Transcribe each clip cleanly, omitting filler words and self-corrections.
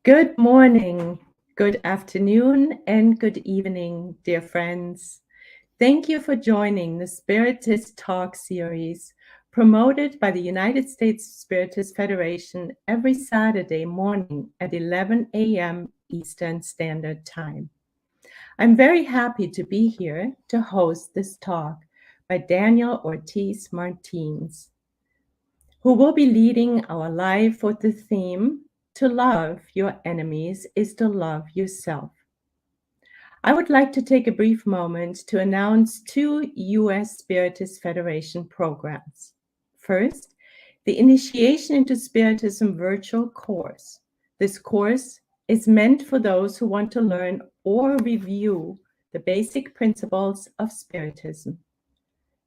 Good morning, good afternoon, and good evening, dear friends. Thank you for joining the Spiritist Talk series promoted by the United States Spiritist Federation every Saturday morning at 11 a.m. Eastern Standard Time. I'm very happy to be here to host this talk by Daniel Ortiz Martins, who will be leading our live with the theme, "To love your enemies is to love yourself." I would like to take a brief moment to announce two U.S. Spiritist Federation programs. First, the Initiation into Spiritism virtual course. This course is meant for those who want to learn or review the basic principles of Spiritism.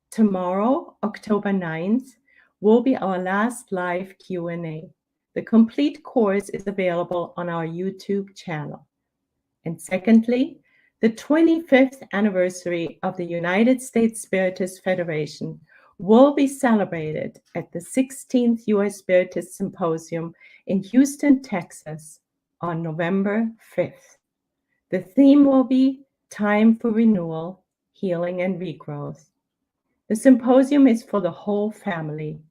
Tomorrow, October 9th, will be our last live Q&A. The complete course is available on our YouTube channel. And secondly, the 25th anniversary of the United States Spiritist Federation will be celebrated at the 16th U.S. Spiritist Symposium in Houston, Texas on November 5th. The theme will be Time for Renewal, Healing, and Regrowth. The symposium is for the whole family.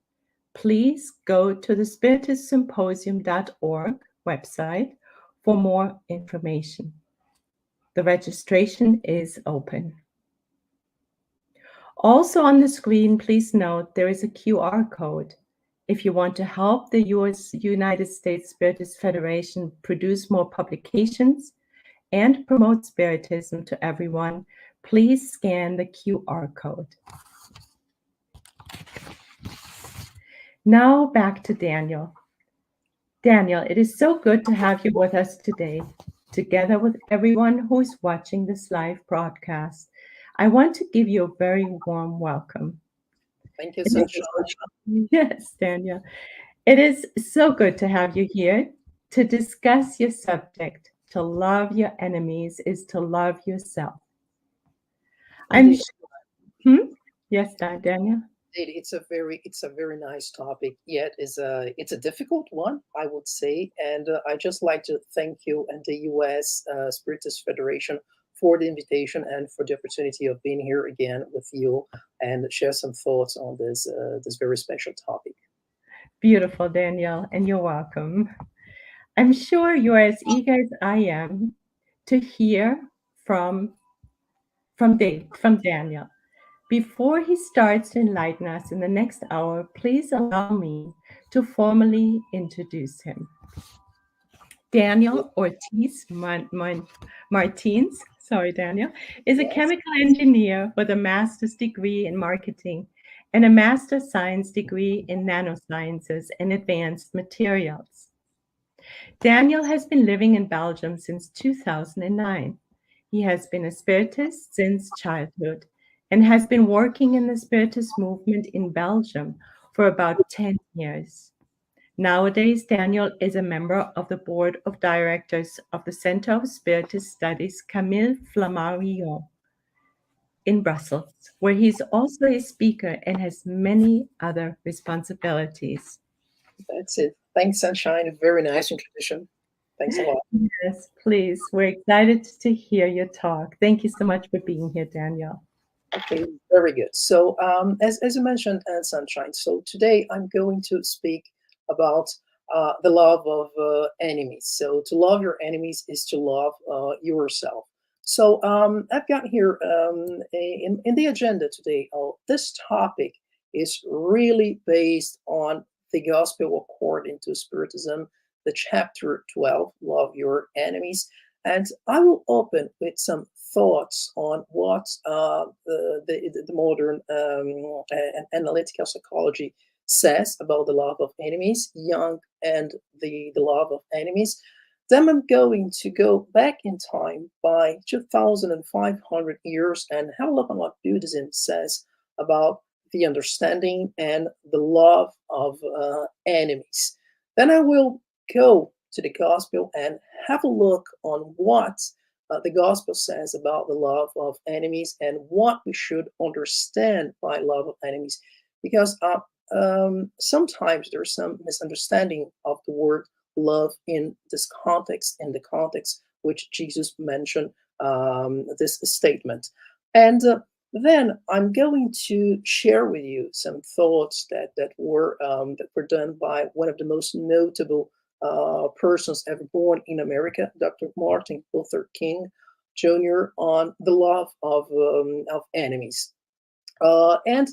Please go to the spiritistsymposium.org website for more information. The registration is open. Also on the screen, please note there is a QR code. If you want to help the United States Spiritist Federation produce more publications and promote Spiritism to everyone, please scan the QR code. Now back to Daniel. Daniel, it is so good to have you with us today, together with everyone who is watching this live broadcast. I want to give you a very warm welcome. Thank you so much. Yes, Daniel. It is so good to have you here to discuss your subject. To love your enemies is to love yourself. Yes, Daniel. It's a very nice topic. Yet it's a difficult one, I would say. And I just like to thank you and the U.S. Spiritist Federation for the invitation and for the opportunity of being here again with you and share some thoughts on this very special topic. Beautiful, Daniel, and you're welcome. I'm sure you're as eager as I am to hear from Daniel. Before he starts to enlighten us in the next hour, please allow me to formally introduce him. Daniel Ortiz Martins, Daniel, is a chemical engineer with a master's degree in marketing and a master's science degree in nanosciences and advanced materials. Daniel has been living in Belgium since 2009. He has been a Spiritist since childhood and has been working in the Spiritist movement in Belgium for about 10 years. Nowadays, Daniel is a member of the board of directors of the Center of Spiritist Studies Camille Flammarion in Brussels, where he's also a speaker and has many other responsibilities. That's it. Thanks, Sunshine. A very nice introduction. Thanks a lot. Yes, please. We're excited to hear your talk. Thank you so much for being here, Daniel. Okay, very good. So as you mentioned, Sunshine, so today I'm going to speak about the love of enemies. So to love your enemies is to love yourself. So I've got here in the agenda today, this topic is really based on the Gospel according to Spiritism, the chapter 12, Love Your Enemies. And I will open with some thoughts on what the modern and analytical psychology says about the love of enemies, Jung and the love of enemies. Then I'm going to go back in time by 2,500 years and have a look at what Buddhism says about the understanding and the love of enemies. Then I will go to the Gospel and have a look on what the Gospel says about the love of enemies and what we should understand by love of enemies. Because sometimes there's some misunderstanding of the word love in this context, in the context which Jesus mentioned this statement. And then I'm going to share with you some thoughts that were done by one of the most notable persons ever born in America, Dr. Martin Luther King Jr., on the love of enemies. And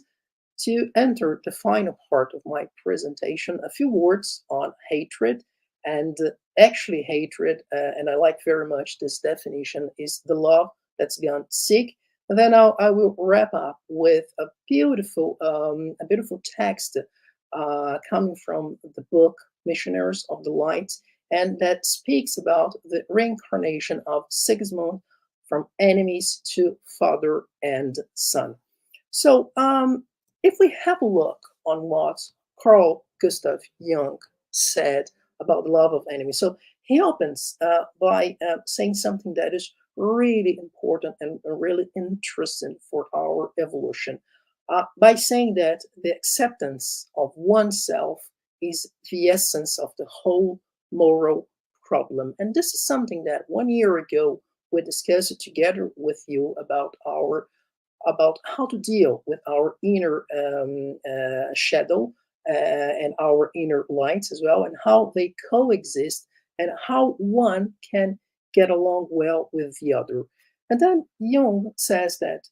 to enter the final part of my presentation, a few words on hatred. And actually, hatred, and I like very much this definition, is the love that's gone sick. And then I will wrap up with a beautiful text coming from the book Missionaries of the Light, and that speaks about the reincarnation of Sigismund from enemies to father and son. So, if we have a look on what Carl Gustav Jung said about the love of enemies, so he opens by saying something that is really important and really interesting for our evolution, by saying that the acceptance of oneself is the essence of the whole moral problem. And this is something that 1 year ago we discussed together with you about how to deal with our inner shadow and our inner lights as well, and how they coexist, and how one can get along well with the other. And then Jung says that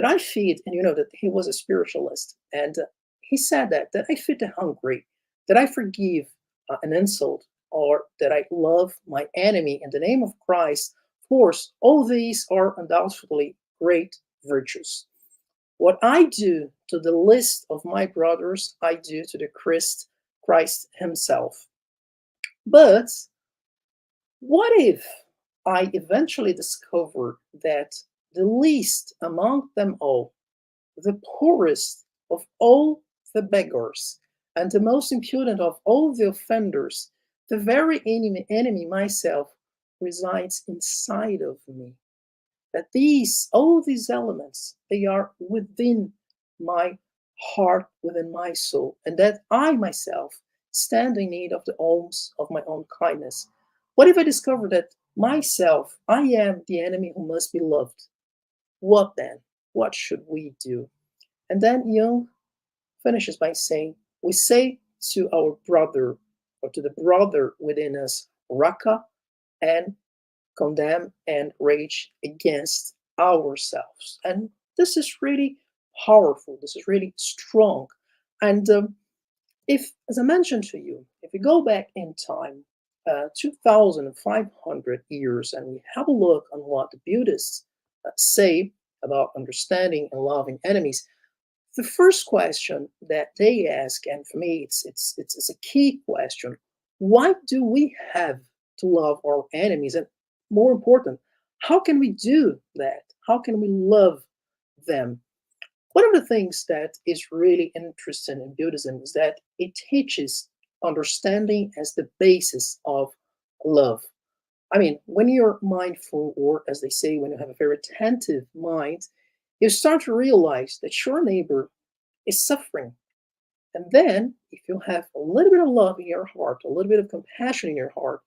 I feed, and you know that he was a spiritualist, and he said that I feed the hungry, that I forgive an insult, or that I love my enemy in the name of Christ. Of course, all these are undoubtedly great virtues. What I do to the least of my brothers, I do to the Christ himself. But what if I eventually discover that the least among them all, the poorest of all the beggars, and the most impudent of all the offenders, the very enemy myself, resides inside of me? That all these elements, they are within my heart, within my soul, and that I myself stand in need of the alms of my own kindness. What if I discover that myself, I am the enemy who must be loved? What then? What should we do? And then Jung finishes by saying, we say to our brother, or to the brother within us, Raka, and condemn and rage against ourselves. And this is really powerful. This is really strong. And if, as I mentioned to you, if we go back in time, 2,500 years, and we have a look on what the Buddhists say about understanding and loving enemies, the first question that they ask, and for me it's a key question: why do we have to love our enemies? And more important, how can we do that? How can we love them? One of the things that is really interesting in Buddhism is that it teaches understanding as the basis of love. I mean, when you're mindful, or as they say, when you have a very attentive mind, you start to realize that your neighbor is suffering. And then, if you have a little bit of love in your heart, a little bit of compassion in your heart,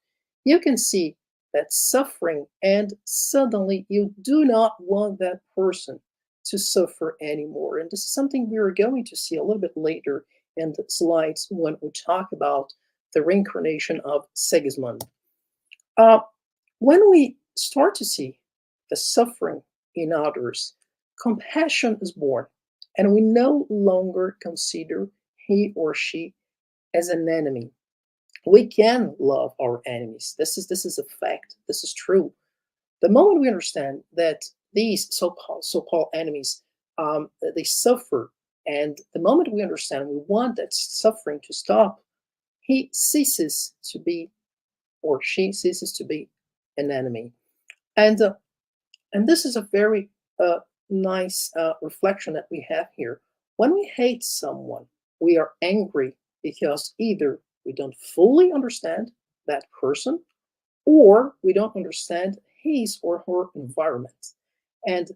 you can see that suffering, and suddenly you do not want that person to suffer anymore. And this is something we are going to see a little bit later in the slides when we talk about the reincarnation of Sigismund. When we start to see the suffering in others, compassion is born, and we no longer consider he or she as an enemy. We can love our enemies. This is a fact. This is true. The moment we understand that these so-called enemies, they suffer, and the moment we understand we want that suffering to stop, he ceases to be, or she ceases to be, an enemy. And this is a very nice reflection that we have here. When we hate someone, we are angry because either we don't fully understand that person, or we don't understand his or her environment. And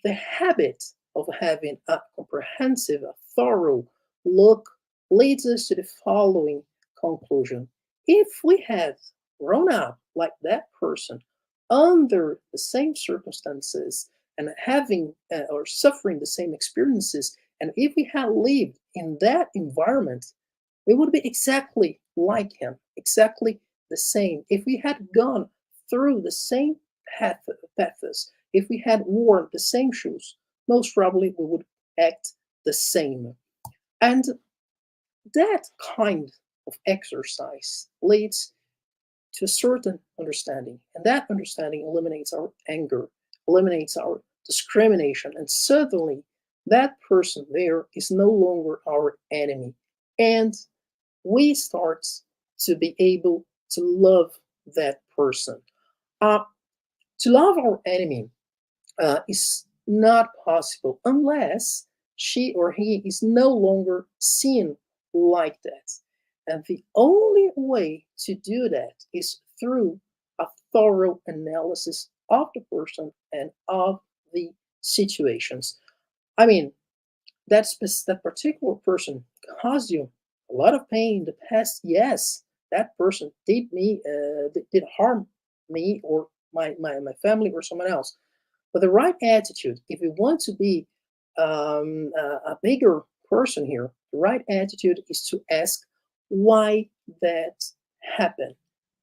the habit of having a comprehensive, a thorough look leads us to the following conclusion: if we had grown up like that person under the same circumstances and having or suffering the same experiences, and if we had lived in that environment, we would be exactly like him, exactly the same. If we had gone through the same paths, if we had worn the same shoes, most probably we would act the same. And that kind of exercise leads to a certain understanding, and that understanding eliminates our anger, eliminates our discrimination, and suddenly that person there is no longer our enemy, and we start to be able to love that person. To love our enemy is not possible unless she or he is no longer seen like that. And the only way to do that is through a thorough analysis of the person and of the situations. I mean, that particular person caused you a lot of pain in the past. Yes, that person did harm me or my family or someone else. But the right attitude, if we want to be a bigger person here, the right attitude is to ask why that happened.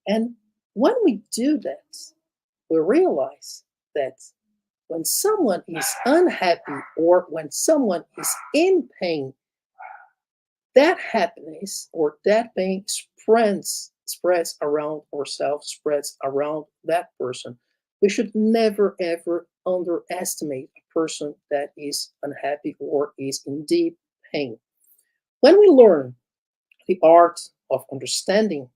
And when we do that, we realize that when someone is unhappy or when someone is in pain, that happiness or that pain spreads around ourselves, spreads around that person. We should never ever underestimate a person that is unhappy or is in deep pain. When we learn the art of understanding,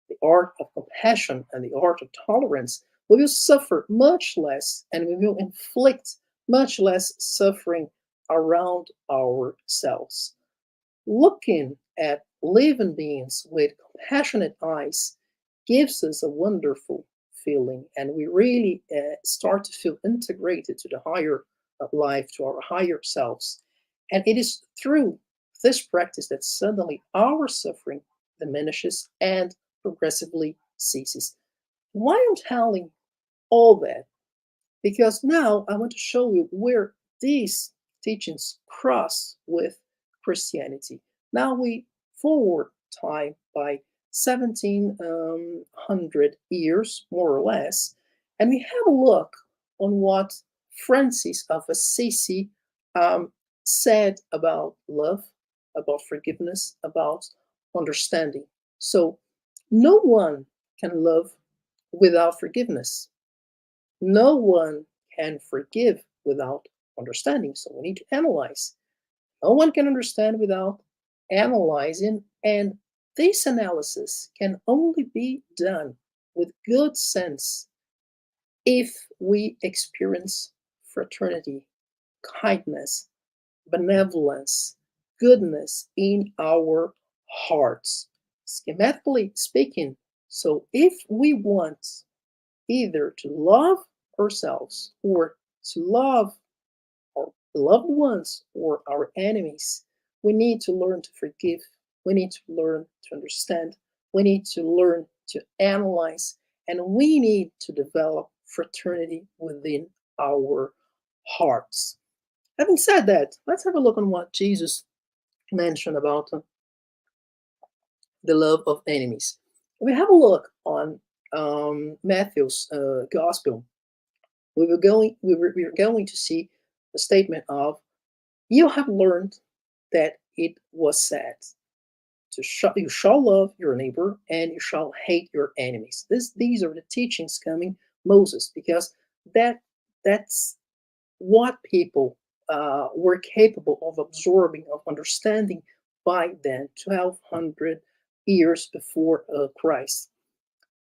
the art of compassion, and the art of tolerance, we will suffer much less and we will inflict much less suffering around ourselves. Looking at living beings with compassionate eyes gives us a wonderful feeling, and we really start to feel integrated to the higher life, to our higher selves. And it is through this practice that suddenly our suffering diminishes and progressively ceases. Why I'm telling all that? Because now I want to show you where these teachings cross with Christianity. Now we forward time by 1700 years, more or less, and we have a look on what Francis of Assisi said about love, about forgiveness, about understanding. So no one can love without forgiveness. No one can forgive without understanding. So we need to analyze. No one can understand without analyzing. And this analysis can only be done with good sense if we experience fraternity, kindness, benevolence, goodness in our hearts. Schematically speaking, so if we want either to love ourselves or to love our loved ones or our enemies, we need to learn to forgive. We need to learn to understand. We need to learn to analyze. And we need to develop fraternity within our hearts. Having said that, let's have a look on what Jesus mentioned about the love of enemies. We have a look on Matthew's Gospel. We are going to see the statement of, "You have learned that it was said, you shall love your neighbor and you shall hate your enemies." These are the teachings coming Moses, because that's what people were capable of absorbing, of understanding by then, 1200 years before Christ.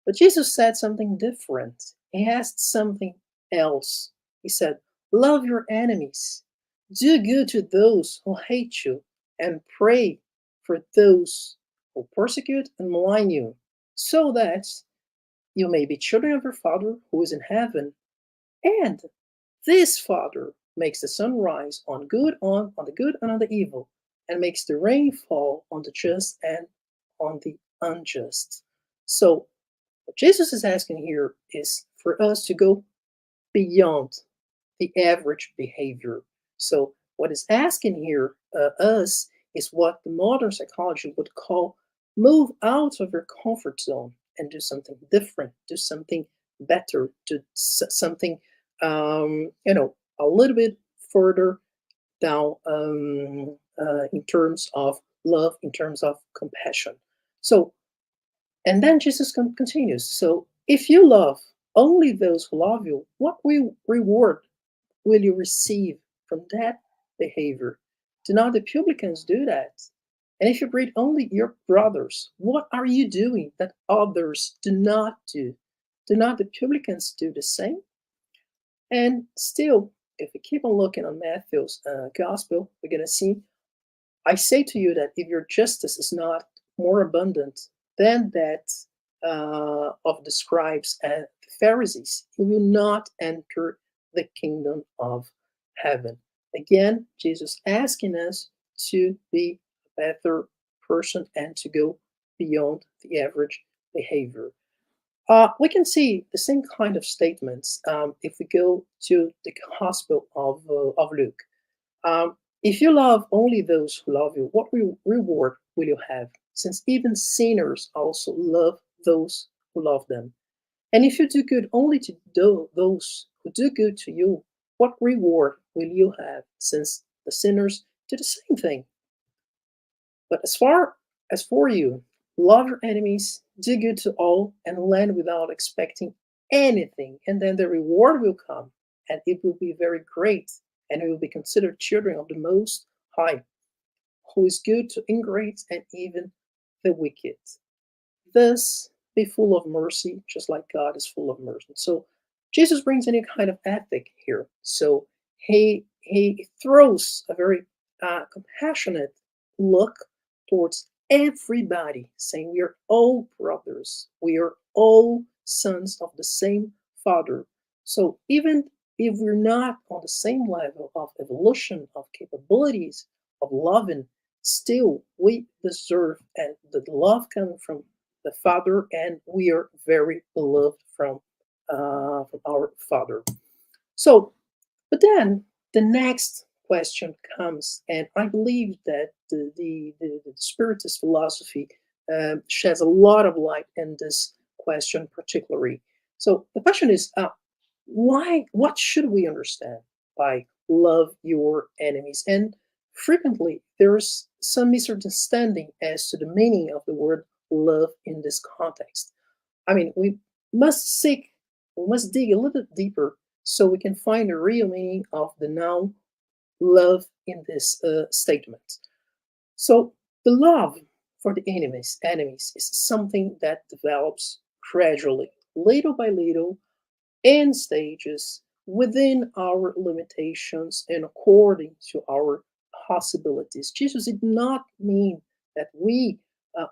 But Jesus said something different. He asked something else. He said, "Love your enemies, do good to those who hate you, and pray for those who persecute and malign you, so that you may be children of your Father who is in heaven. And this Father makes the sun rise on the good and on the evil, and makes the rain fall on the just and on the unjust." So what Jesus is asking here is for us to go beyond the average behavior. So what is asking here us is what the modern psychology would call move out of your comfort zone and do something different, do something better, do something a little bit further down in terms of love, in terms of compassion. So, and then Jesus continues. So, if you love only those who love you, what reward will you receive from that behavior? Do not the publicans do that? And if you greet only your brothers, what are you doing that others do not do? Do not the publicans do the same? And still, if we keep on looking on Matthew's gospel, we're going to see, I say to you that if your justice is not more abundant than that of the scribes and the Pharisees, you will not enter the kingdom of heaven. Again, Jesus asking us to be a better person and to go beyond the average behavior. We can see the same kind of statements if we go to the Gospel of Luke. If you love only those who love you, what reward will you have? Since even sinners also love those who love them. And if you do good only to those who do good to you, what reward will you have? Since the sinners do the same thing. But as far as for you, love your enemies, do good to all, and lend without expecting anything. And then the reward will come, and it will be very great, and we will be considered children of the Most High, who is good to ingrates and even the wicked. Thus, be full of mercy, just like God is full of mercy. So Jesus brings any kind of ethic here. So he throws a very compassionate look towards everybody, saying we are all brothers, we are all sons of the same Father. So even if we're not on the same level of evolution, of capabilities, of loving, still we deserve and the love coming from the Father, and we are very beloved from our Father. So, but then the next question comes, and I believe that the Spiritist philosophy sheds a lot of light in this question particularly. So the question is, why? What should we understand by love your enemies? And frequently there's some misunderstanding as to the meaning of the word love in this context. I mean, we must dig a little bit deeper so we can find the real meaning of the noun love in this statement. So the love for the enemies is something that develops gradually, little by little, in stages, within our limitations and according to our possibilities. Jesus did not mean that we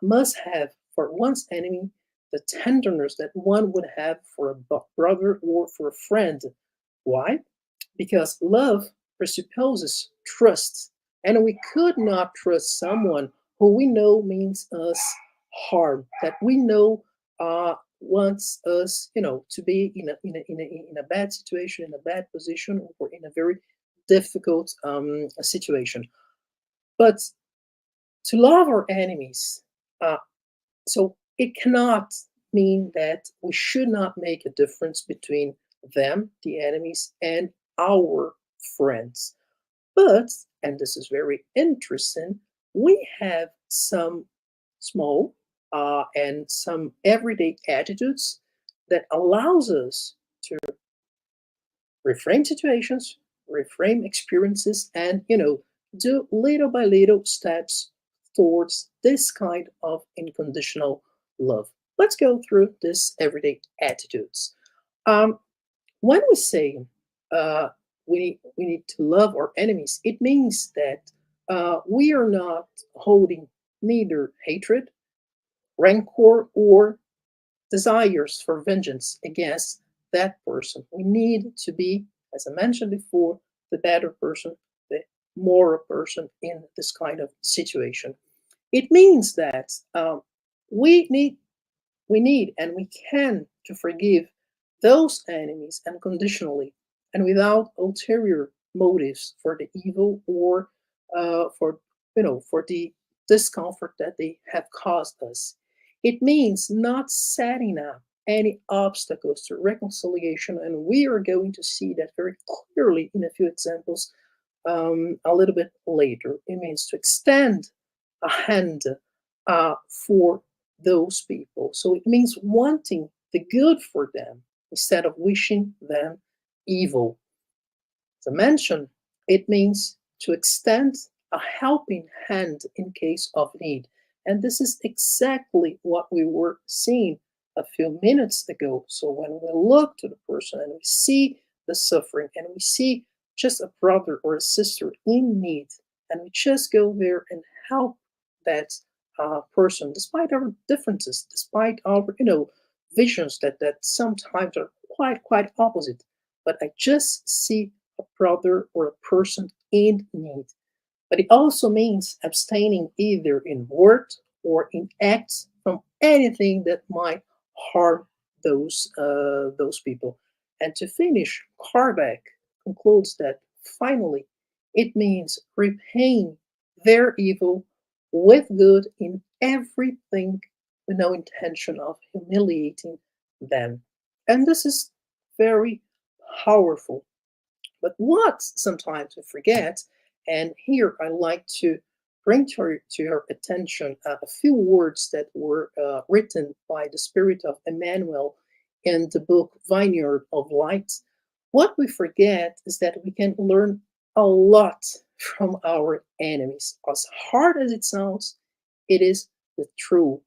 must have for one's enemy the tenderness that one would have for a brother or for a friend. Why? Because love presupposes trust, and we could not trust someone who we know means us harm, that we know wants us, to be in a bad situation, in a bad position, or in a very difficult situation. But to love our enemies, so it cannot mean that we should not make a difference between them, the enemies, and our friends. But, and this is very interesting, we have some small and some everyday attitudes that allows us to reframe situations, reframe experiences, and do little by little steps towards this kind of unconditional love. Let's go through this everyday attitudes. When we say we need to love our enemies, it means that we are not holding neither hatred, rancor, or desires for vengeance against that person. We need to be, as I mentioned before, the better person, the moral person in this kind of situation. It means that we need we need and we can to forgive those enemies unconditionally and without ulterior motives for the evil or for the discomfort that they have caused us. It means not setting up any obstacles to reconciliation, and we are going to see that very clearly in a few examples a little bit later. It means to extend a hand for those people. So it means wanting the good for them instead of wishing them evil. As I mentioned, it means to extend a helping hand in case of need. And this is exactly what we were seeing a few minutes ago. So when we look to the person and we see the suffering and we see just a brother or a sister in need, and we just go there and help that person, despite our differences, despite our visions that sometimes are quite opposite. But I just see a brother or a person in need. But it also means abstaining either in word or in acts from anything that might harm those people. And to finish, Kardec concludes that finally it means repaying their evil with good in everything with no intention of humiliating them. And this is very powerful. But what sometimes we forget, and here I like to bring to your attention a few words that were written by the spirit of Emmanuel in the book Vineyard of Light. What we forget is that we can learn a lot from our enemies. As hard as it sounds, it is the truth.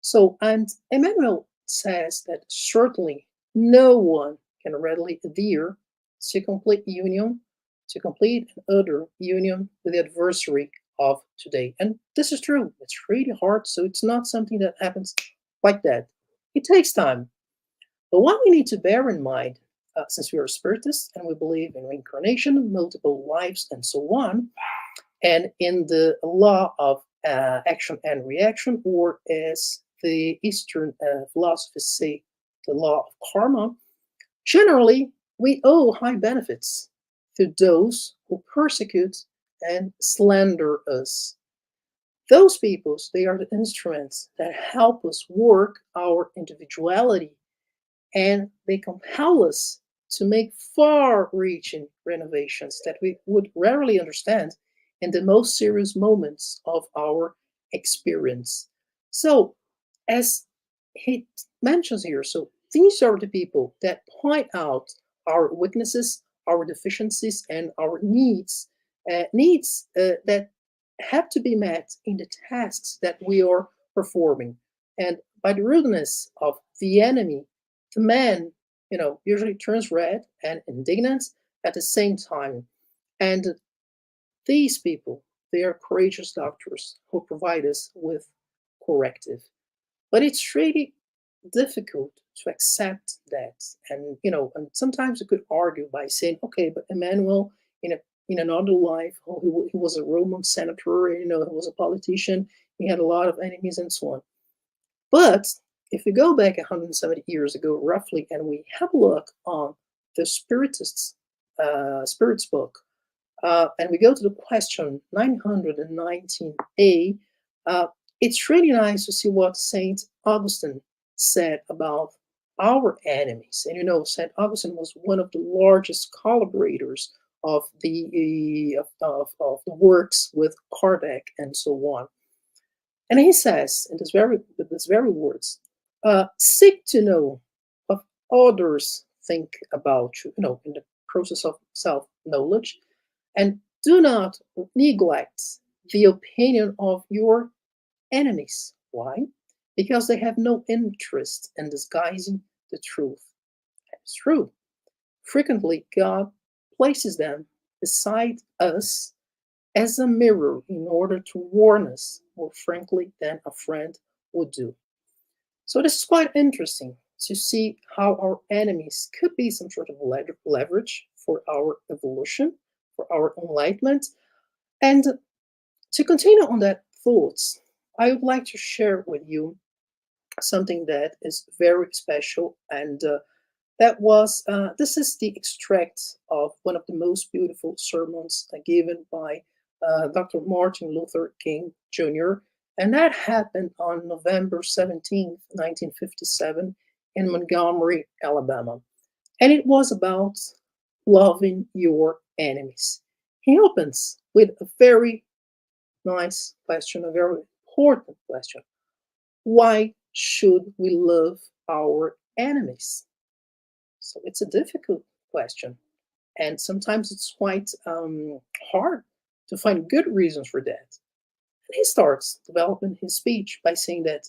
So, and Emmanuel says that certainly no one can readily adhere to complete union, to complete an utter union with the adversary of today. And this is true. It's really hard. So it's not something that happens like that. It takes time. But what we need to bear in mind, since we are spiritists and we believe in reincarnation, multiple lives, and so on, and in the law of action and reaction, or as the Eastern philosophies say, the law of karma, generally we owe high benefits to those who persecute and slander us. Those peoples, they are the instruments that help us work our individuality, and they compel us to make far-reaching renovations that we would rarely understand in the most serious moments of our experience. So, as he mentions here, so these are the people that point out our weaknesses, our deficiencies, and our needs, that have to be met in the tasks that we are performing. And by the rudeness of the enemy, the man, usually turns red and indignant at the same time. And these people, they are courageous doctors who provide us with corrective. But it's really difficult to accept that. And, and sometimes you could argue by saying, okay, but Emmanuel, in another life, he was a Roman senator, he was a politician, he had a lot of enemies and so on. But if we go back 170 years ago, roughly, and we have a look on the Spirits book, and we go to the question 919a, it's really nice to see what Saint Augustine said about our enemies. And Saint Augustine was one of the largest collaborators of the works with Kardec and so on. And he says, in these very words, seek to know what others think about you, in the process of self-knowledge, and do not neglect the opinion of your enemies. Why? Because they have no interest in disguising the truth. That's true. Frequently, God places them beside us as a mirror in order to warn us more frankly than a friend would do. So this is quite interesting to see how our enemies could be some sort of leverage for our evolution, for our enlightenment. And to continue on that thoughts, I would like to share with you something that is very special. And this is the extract of one of the most beautiful sermons given by Dr. Martin Luther King Jr. And that happened on November 17th, 1957, in Montgomery, Alabama. And it was about loving your enemies. He opens with a very nice question, a very important question. Why should we love our enemies? So it's a difficult question. And sometimes it's quite hard to find good reasons for that. And he starts developing his speech by saying that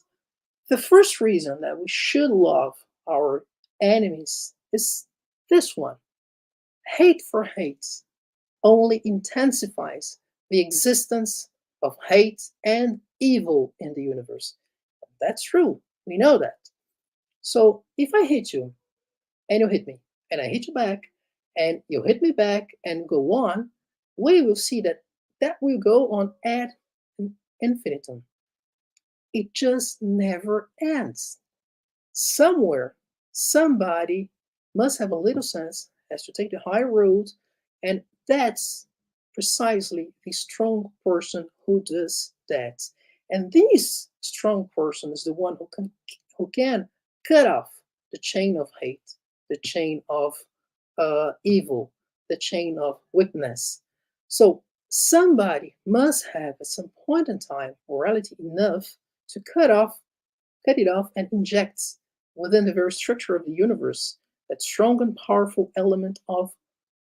the first reason that we should love our enemies is this one. Hate for hate only intensifies the existence of hate and evil in the universe. That's true. We know that. So if I hit you and you hit me, and I hit you back, and you hit me back and go on, we will see that that will go on ad infinitum. It just never ends. Somewhere, somebody must have a little sense, has to take the high road, and that's precisely the strong person who does that. And this strong person is the one who can cut off the chain of hate, the chain of evil, the chain of wickedness. So somebody must have at some point in time morality enough to cut it off and inject within the very structure of the universe that strong and powerful element of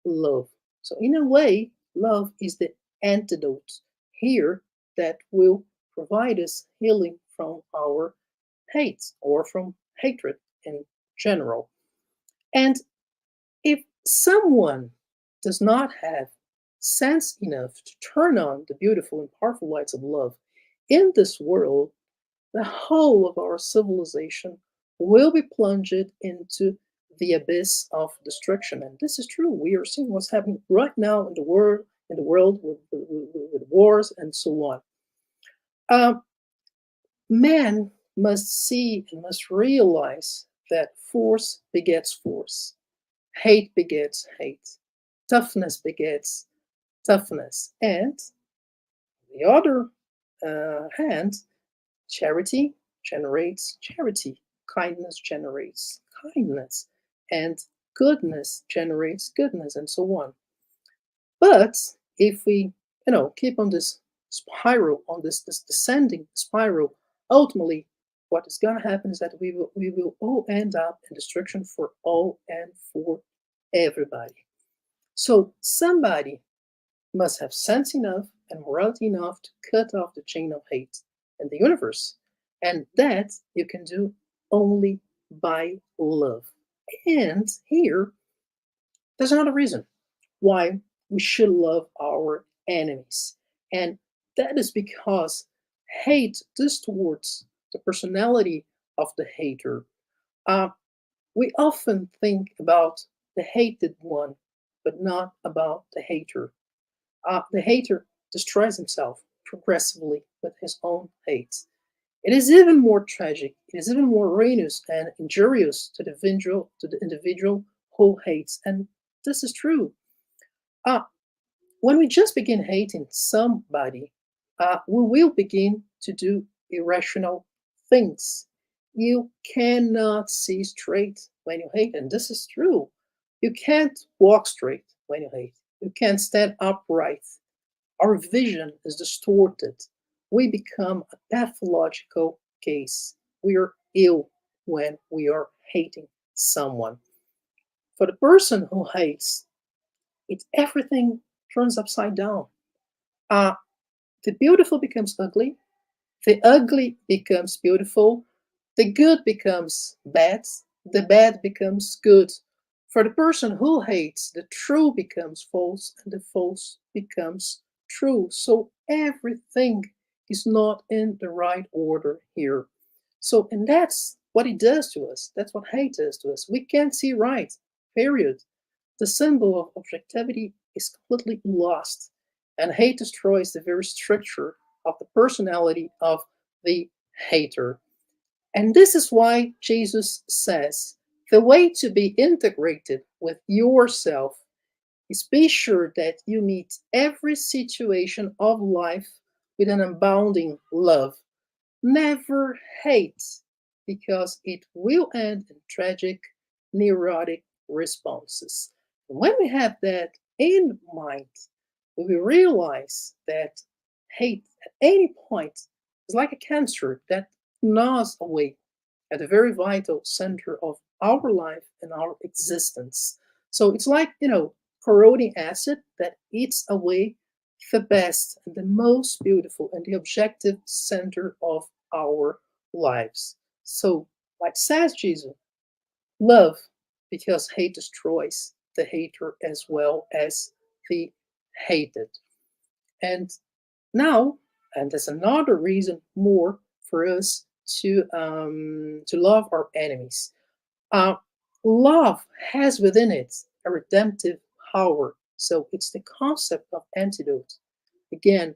love. So in a way, love is the antidote here that will provide us healing from our hate or from hatred in general. And if someone does not have sense enough to turn on the beautiful and powerful lights of love in this world, the whole of our civilization will be plunged into the abyss of destruction. And this is true. We are seeing what's happening right now in the world with wars and so on. Man must see and must realize that force begets force. Hate begets hate. Toughness begets toughness. And on the other hand, charity generates charity. Kindness generates kindness. And goodness generates goodness, and so on. But if we, keep on this spiral, on this descending spiral, ultimately, what is going to happen is that we will all end up in destruction for all and for everybody. So somebody must have sense enough and morality enough to cut off the chain of hate in the universe. And that you can do only by love. And here, there's another reason why we should love our enemies. And that is because hate distorts the personality of the hater. We often think about the hated one, but not about the hater. The hater destroys himself progressively with his own hate. It is even more tragic, it is even more ruinous and injurious to the individual who hates. And this is true. When we just begin hating somebody, we will begin to do irrational things. You cannot see straight when you hate, and this is true. You can't walk straight when you hate. You can't stand upright. Our vision is distorted. We become a pathological case. We are ill when we are hating someone. For the person who hates, everything turns upside down. The beautiful becomes ugly. The ugly becomes beautiful. The good becomes bad. The bad becomes good. For the person who hates, the true becomes false, and the false becomes true. So everything is not in the right order here. So, and that's what it does to us. That's what hate does to us. We can't see right, period. The symbol of objectivity is completely lost, and hate destroys the very structure of the personality of the hater. And this is why Jesus says the way to be integrated with yourself is be sure that you meet every situation of life with an abounding love. Never hate, because it will end in tragic, neurotic responses. And when we have that in mind, we will realize that hate at any point is like a cancer that gnaws away at a very vital center of our life and our existence. So it's like, corroding acid that eats away the best and the most beautiful and the objective center of our lives. So, like says Jesus, love, because hate destroys the hater as well as the hated. And now, and there's another reason more for us to love our enemies. Love has within it a redemptive power. So it's the concept of antidote. Again,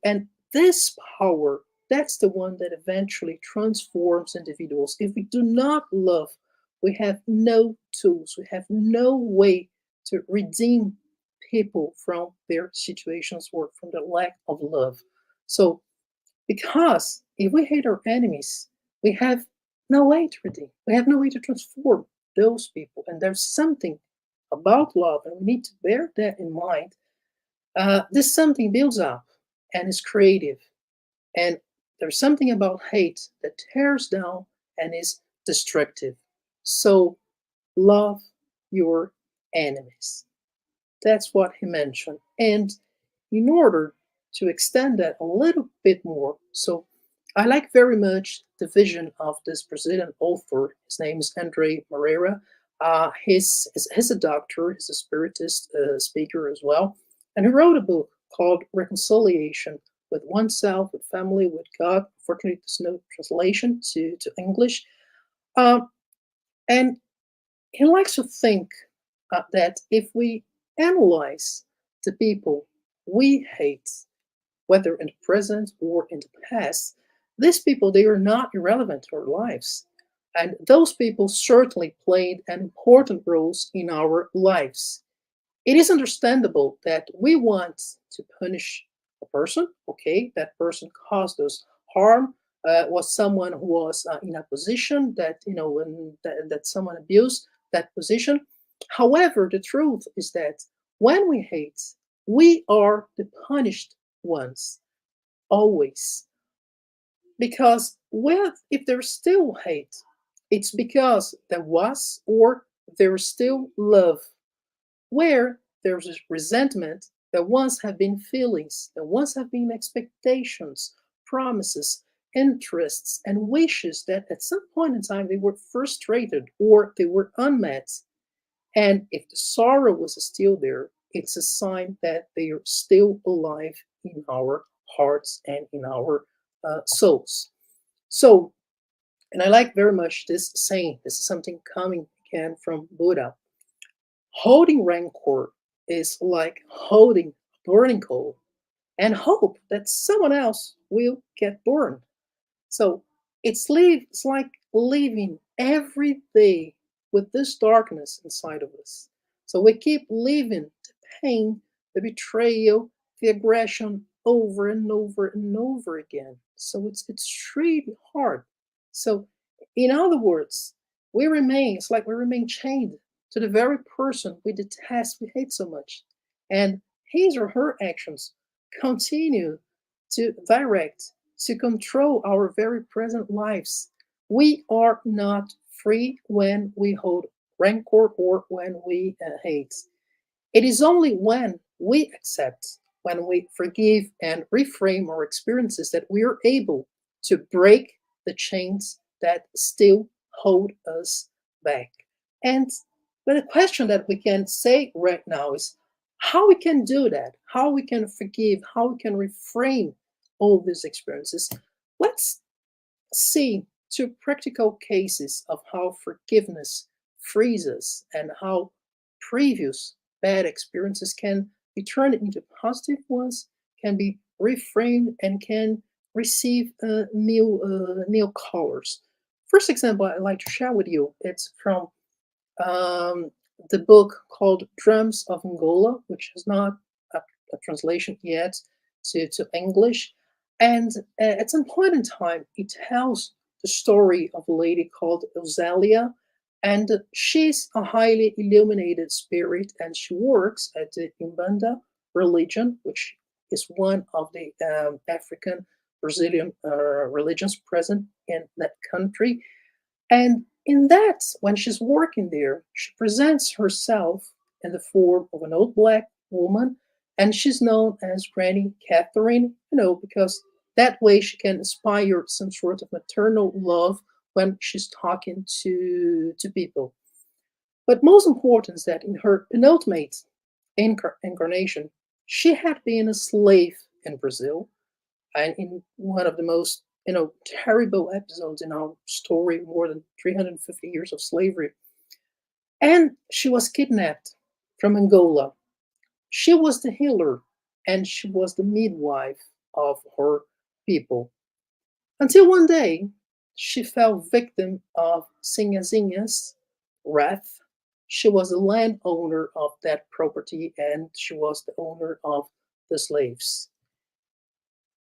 and this power, that's the one that eventually transforms individuals. If we do not love, we have no tools, we have no way to redeem people from their situations or from the lack of love. So, because if we hate our enemies, we have no way to redeem, we have no way to transform those people. And there's something about love, and we need to bear that in mind. This something builds up and is creative. And there's something about hate that tears down and is destructive. So love your enemies. That's what he mentioned. And in order to extend that a little bit more, so I like very much the vision of this Brazilian author. His name is André Moreira. He's a doctor, he's a spiritist speaker as well. And he wrote a book called Reconciliation with Oneself, with Family, with God. Fortunately, there's no translation to English. And he likes to think that if we analyze the people we hate, whether in the present or in the past, these people, they are not irrelevant to our lives. And those people certainly played an important roles in our lives. It is understandable that we want to punish a person. Okay, that person caused us harm, was someone who was in a position that, that someone abused that position. However, the truth is that when we hate, we are the punished ones, always. Because if there's still hate, it's because there was or there is still love. Where there's resentment, there once have been feelings, there once have been expectations, promises, interests, and wishes that at some point in time they were frustrated or they were unmet. And if the sorrow was still there, it's a sign that they are still alive in our hearts and in our souls. So, and I like very much this saying. This is something coming again from Buddha. Holding rancor is like holding a burning coal and hope that someone else will get burned. So it's like living every day with this darkness inside of us. So we keep living the pain, the betrayal, the aggression over and over and over again. So it's really hard. So in other words, it's like we remain chained to the very person we detest, we hate so much. And his or her actions continue to direct, to control our very present lives. We are not free when we hold rancor or when we hate. It is only when we accept, when we forgive and reframe our experiences that we are able to break the chains that still hold us back. And but the question that we can say right now is how we can do that, how we can forgive, how we can reframe all these experiences. Let's see two practical cases of how forgiveness frees us and how previous bad experiences can be turned into positive ones, can be reframed, and can receive new colors. First example I'd like to share with you, it's from the book called Drums of Angola, which is not a translation yet to English. And at some point in time, it tells the story of a lady called Eusalia, and she's a highly illuminated spirit, and she works at the Umbanda religion, which is one of the African Brazilian religions present in that country. And in that, when she's working there, she presents herself in the form of an old black woman, and she's known as Granny Catherine, because that way she can inspire some sort of maternal love when she's talking to people. But most important is that in her penultimate incarnation, she had been a slave in Brazil, and in one of the most terrible episodes in our story, more than 350 years of slavery. And she was kidnapped from Angola. She was the healer and she was the midwife of her people. Until one day, she fell victim of Sinhazinha's wrath. She was the landowner of that property and she was the owner of the slaves.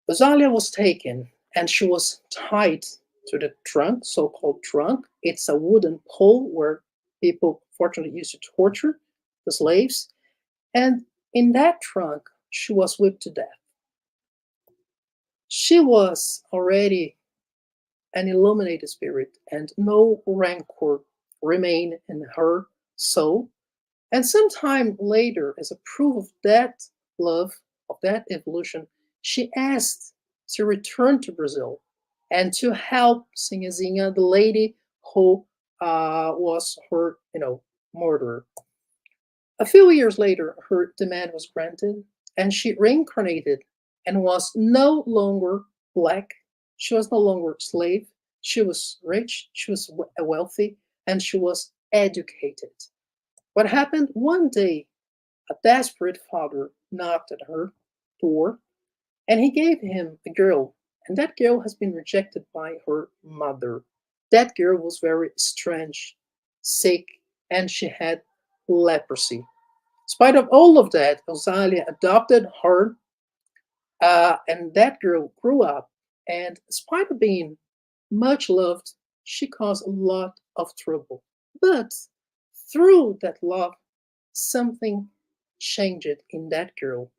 Rosalia was taken and she was tied to the trunk, so-called trunk. It's a wooden pole where people fortunately used to torture the slaves. And in that trunk, she was whipped to death. She was already an illuminated spirit and no rancor remained in her soul. And sometime later, as a proof of that love, of that evolution, she asked to return to Brazil and to help Sinhazinha, the lady who was her, murderer. A few years later, her demand was granted, and she reincarnated and was no longer black. She was no longer a slave. She was rich, she was wealthy, and she was educated. What happened one day, a desperate father knocked at her door and he gave him a girl, and that girl has been rejected by her mother. That girl was very strange, sick, and she had leprosy. In spite of all of that, Rosalia adopted her, and that girl grew up. And in spite of being much loved, she caused a lot of trouble. But through that love, something changed in that girl.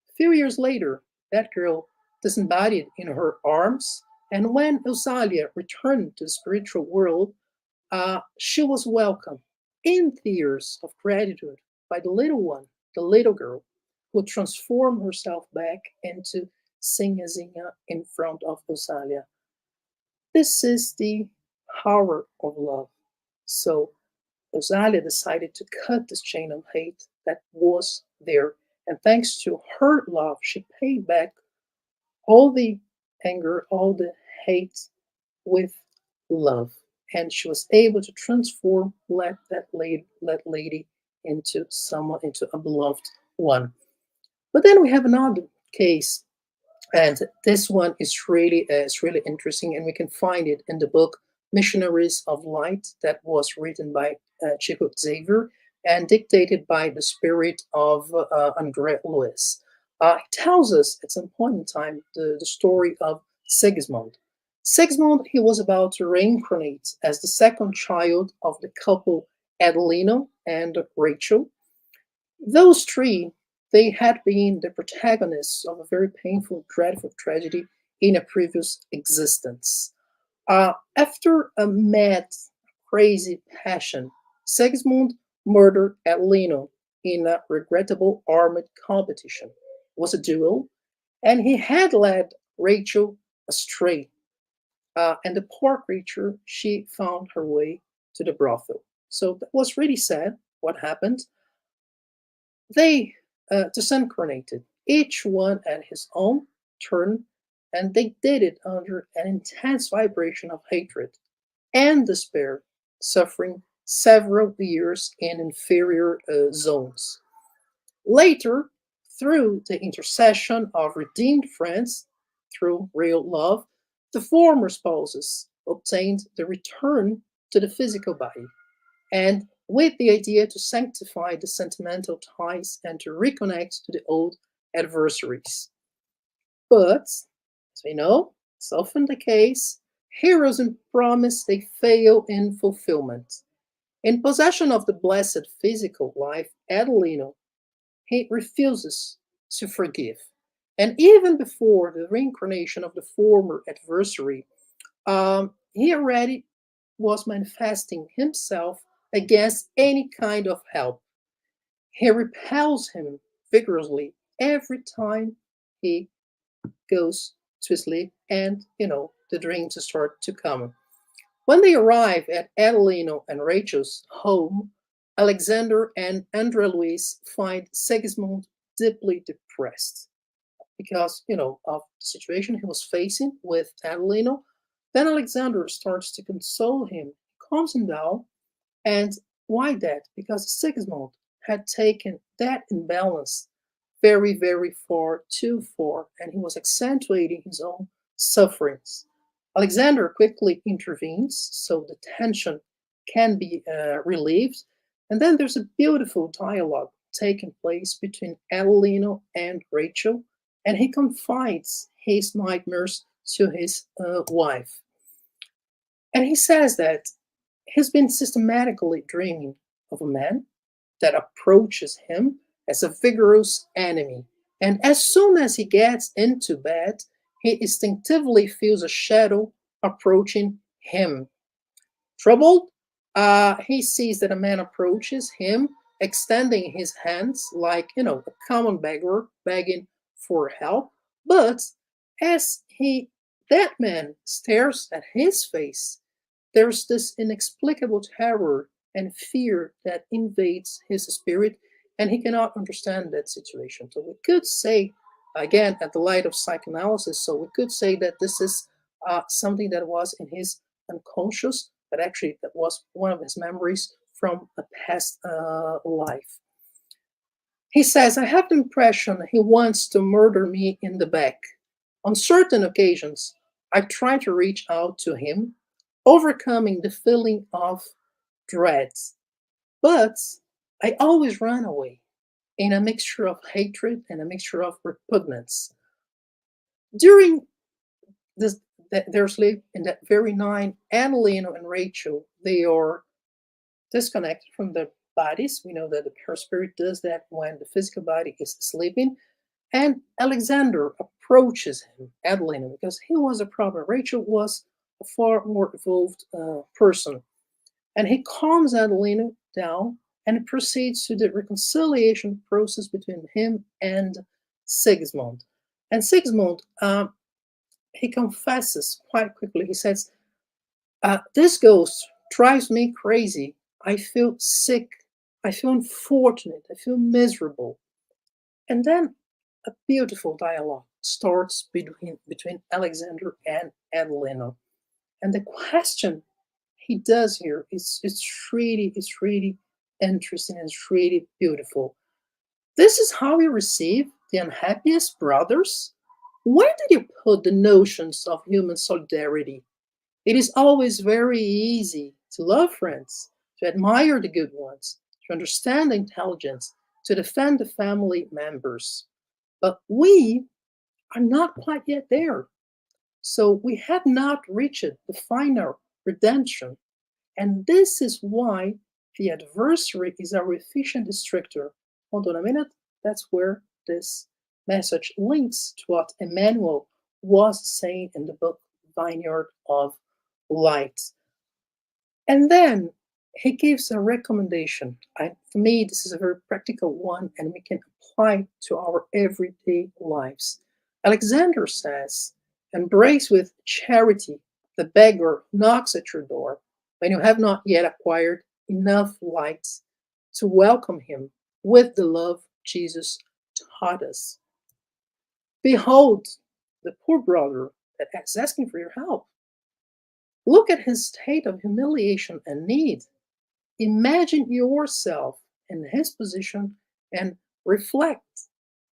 A few years later, that girl disembodied in her arms, and when Rosalia returned to the spiritual world, she was welcomed in tears of gratitude by the little one, the little girl, who transformed herself back into Sinhazinha in front of Rosalia. This is the power of love. So Rosalia decided to cut this chain of hate that was there. And thanks to her love, she paid back all the anger, all the hate with love. And she was able to transform that lady into someone, into a beloved one. But then we have another case, and this one is really interesting, and we can find it in the book Missionaries of Light that was written by Chico Xavier and dictated by the spirit of André Luiz. It tells us at some point in time the story of Sigismund. Sigismund, he was about to reincarnate as the second child of the couple Adelino and Rachel. Those three, they had been the protagonists of a very painful, dreadful tragedy in a previous existence. After a mad, crazy passion, Sigismund murdered Adelino in a regrettable armed competition. It was a duel, and he had led Rachel astray. And the poor creature, she found her way to the brothel. So that was really sad what happened. They disincarnated, each one at his own turn, and they did it under an intense vibration of hatred and despair, suffering several years in inferior zones. Later, through the intercession of redeemed friends, through real love, the former spouses obtained the return to the physical body, and with the idea to sanctify the sentimental ties and to reconnect to the old adversaries. But, as we know, it's often the case, heroes in promise, they fail in fulfillment. In possession of the blessed physical life, Adelino, he refuses to forgive. And even before the reincarnation of the former adversary, he already was manifesting himself against any kind of help. He repels him vigorously every time he goes to sleep, and the dreams start to come. When they arrive at Adelino and Rachel's home, Alexander and Andrea Luis find Sigismund deeply depressed because of the situation he was facing with Adelino. Then Alexander starts to console him, calms him down. And why that? Because Sigismund had taken that imbalance very, very far, too far, and he was accentuating his own sufferings. Alexander quickly intervenes so the tension can be relieved. And then there's a beautiful dialogue taking place between Adelino and Rachel, and he confides his nightmares to his wife. And he says that he's been systematically dreaming of a man that approaches him as a vigorous enemy. And as soon as he gets into bed, he instinctively feels a shadow approaching him. Troubled, he sees that a man approaches him, extending his hands like, a common beggar begging for help. But as that man stares at his face, there's this inexplicable terror and fear that invades his spirit, and he cannot understand that situation. So we could say, again, at the light of psychoanalysis, so we could say that this is something that was in his unconscious, but actually that was one of his memories from a past life. He says, I have the impression he wants to murder me in the back. On certain occasions, I try to reach out to him, overcoming the feeling of dread. But I always run away in a mixture of hatred and a mixture of repugnance. During their sleep in that very night, Adelino and Rachel, they are disconnected from their bodies. We know that the paraspirit does that when the physical body is sleeping. And Alexander approaches him, Adelino, because he was a problem. Rachel was a far more evolved person. And he calms Adelino down and proceeds to the reconciliation process between him and Sigismund. And Sigismund, he confesses quite quickly. He says, this ghost drives me crazy. I feel sick. I feel unfortunate. I feel miserable. And then a beautiful dialogue starts between Alexander and Adelino. And the question he does here is really interesting and it's really beautiful. This is how we receive the unhappiest brothers? Where did you put the notions of human solidarity? It is always very easy to love friends, to admire the good ones, to understand intelligence, to defend the family members. But we are not quite yet there. So we have not reached the final redemption. And this is why the adversary is our efficient destructor. Hold on a minute. That's where this message links to what Emmanuel was saying in the book Vineyard of Light. And then he gives a recommendation. For me, this is a very practical one, and we can apply to our everyday lives. Alexander says, embrace with charity the beggar who knocks at your door when you have not yet acquired enough light to welcome him with the love Jesus taught us. Behold the poor brother that is asking for your help. Look at his state of humiliation and need. Imagine yourself in his position and reflect.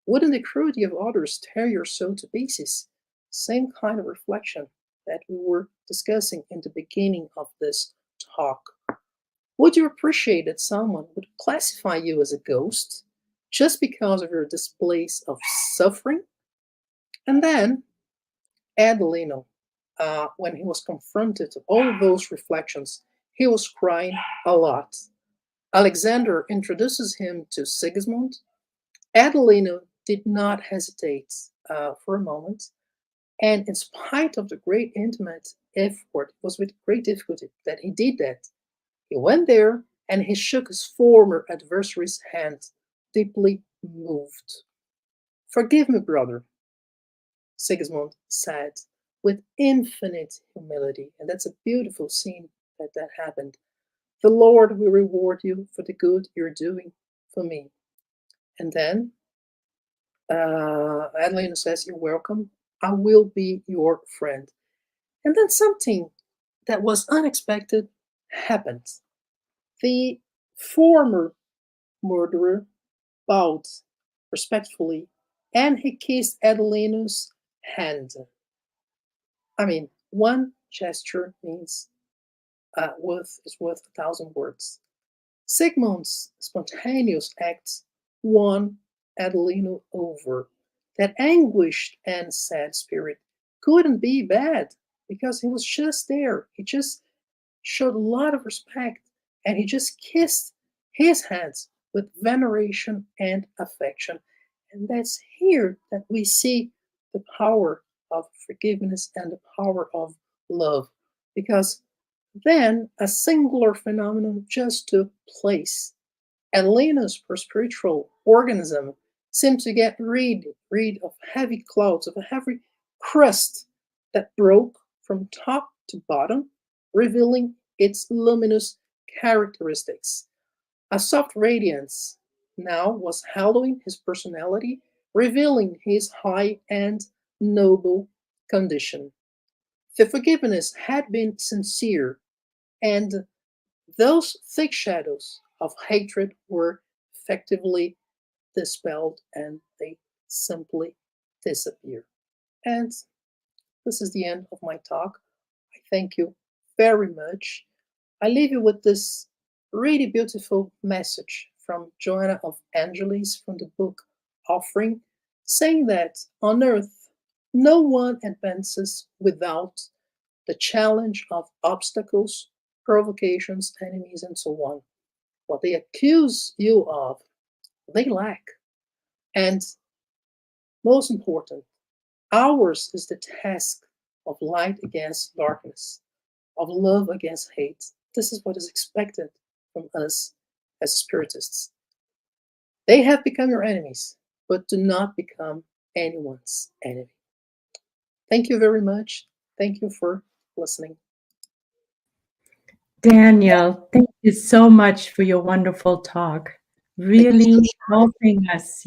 Wouldn't the cruelty of others tear your soul to pieces? Same kind of reflection that we were discussing in the beginning of this talk. Would you appreciate that someone would classify you as a ghost just because of your displays of suffering? And then Adelino, when he was confronted with all of those reflections, he was crying a lot. Alexander introduces him to Sigismund. Adelino did not hesitate for a moment, and in spite of the great intimate effort, it was with great difficulty that he did that. He went there and he shook his former adversary's hand, deeply moved. "Forgive me, brother," Sigismund said with infinite humility. And that's a beautiful scene that happened. "The Lord will reward you for the good you're doing for me." And then Adelina says, "You're welcome. I will be your friend." And then something that was unexpected happened. The former murderer bowed respectfully and he kissed Adelino's hand. I mean, one gesture means is worth 1,000 words. Sigmund's spontaneous act won Adelino over. That anguished and sad spirit couldn't be bad because he was just there. He just showed a lot of respect and he just kissed his hands with veneration and affection. And that's here that we see the power of forgiveness and the power of love, because then a singular phenomenon just took place. Adelina's spiritual organism seemed to get rid of heavy clouds, of a heavy crust that broke from top to bottom, revealing its luminous characteristics. A soft radiance now was hallowing his personality, revealing his high and noble condition. The forgiveness had been sincere, and those thick shadows of hatred were effectively dispelled and they simply disappear. And this is the end of my talk. I thank you very much. I leave you with this really beautiful message from Joanna of Angelis from the book Offering, saying that on earth, no one advances without the challenge of obstacles, provocations, enemies, and so on. What they accuse you of, they lack. And most important, ours is the task of light against darkness, of love against hate. This is what is expected from us as spiritists. They have become your enemies, but do not become anyone's enemy. Thank you very much. Thank you for listening. Daniel, thank you so much for your wonderful talk. Really helping us,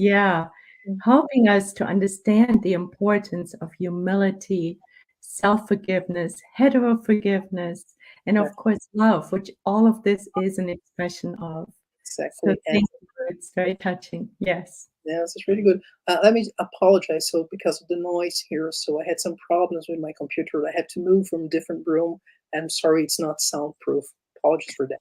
helping us to understand the importance of humility, self-forgiveness, hetero-forgiveness, and of course, love, which all of this is an expression of. Exactly. So thank you. It's very touching. Yes. Yes, it's really good. Let me apologize. So because of the noise here, so I had some problems with my computer. I had to move from a different room. I'm sorry, it's not soundproof. Apologies for that.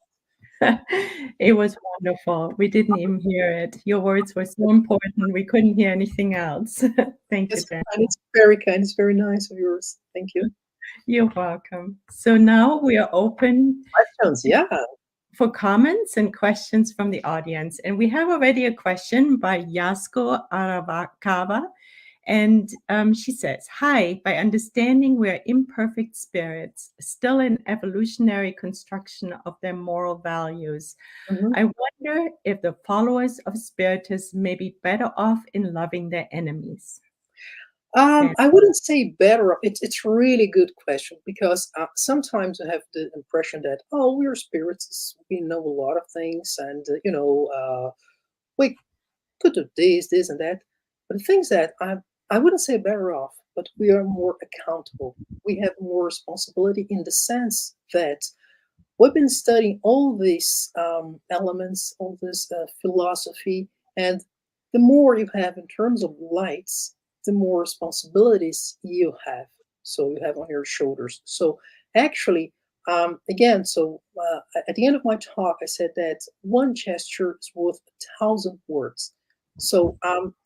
It was wonderful. We didn't even hear it. Your words were so important. We couldn't hear anything else. Thank you, Dan. It's very kind. It's very nice of yours. Thank you. You're welcome. So now we are open Questions, yeah. for comments and questions from the audience. And we have already a question by Yasko Aravakava. And she says, "Hi, by understanding we're imperfect spirits, still in evolutionary construction of their moral values, I wonder if the followers of Spiritism may be better off in loving their enemies." I wouldn't say better. It's a really good question, because sometimes I have the impression that, oh, we're spirits, we know a lot of things, and we could do this and that. But the things that I wouldn't say better off, but we are more accountable. We have more responsibility in the sense that we've been studying all these elements, all this philosophy, and the more you have in terms of lights, the more responsibilities you have. so you have on your shoulders. So actually, again, so at the end of my talk, I said that one gesture is worth 1,000 words. So,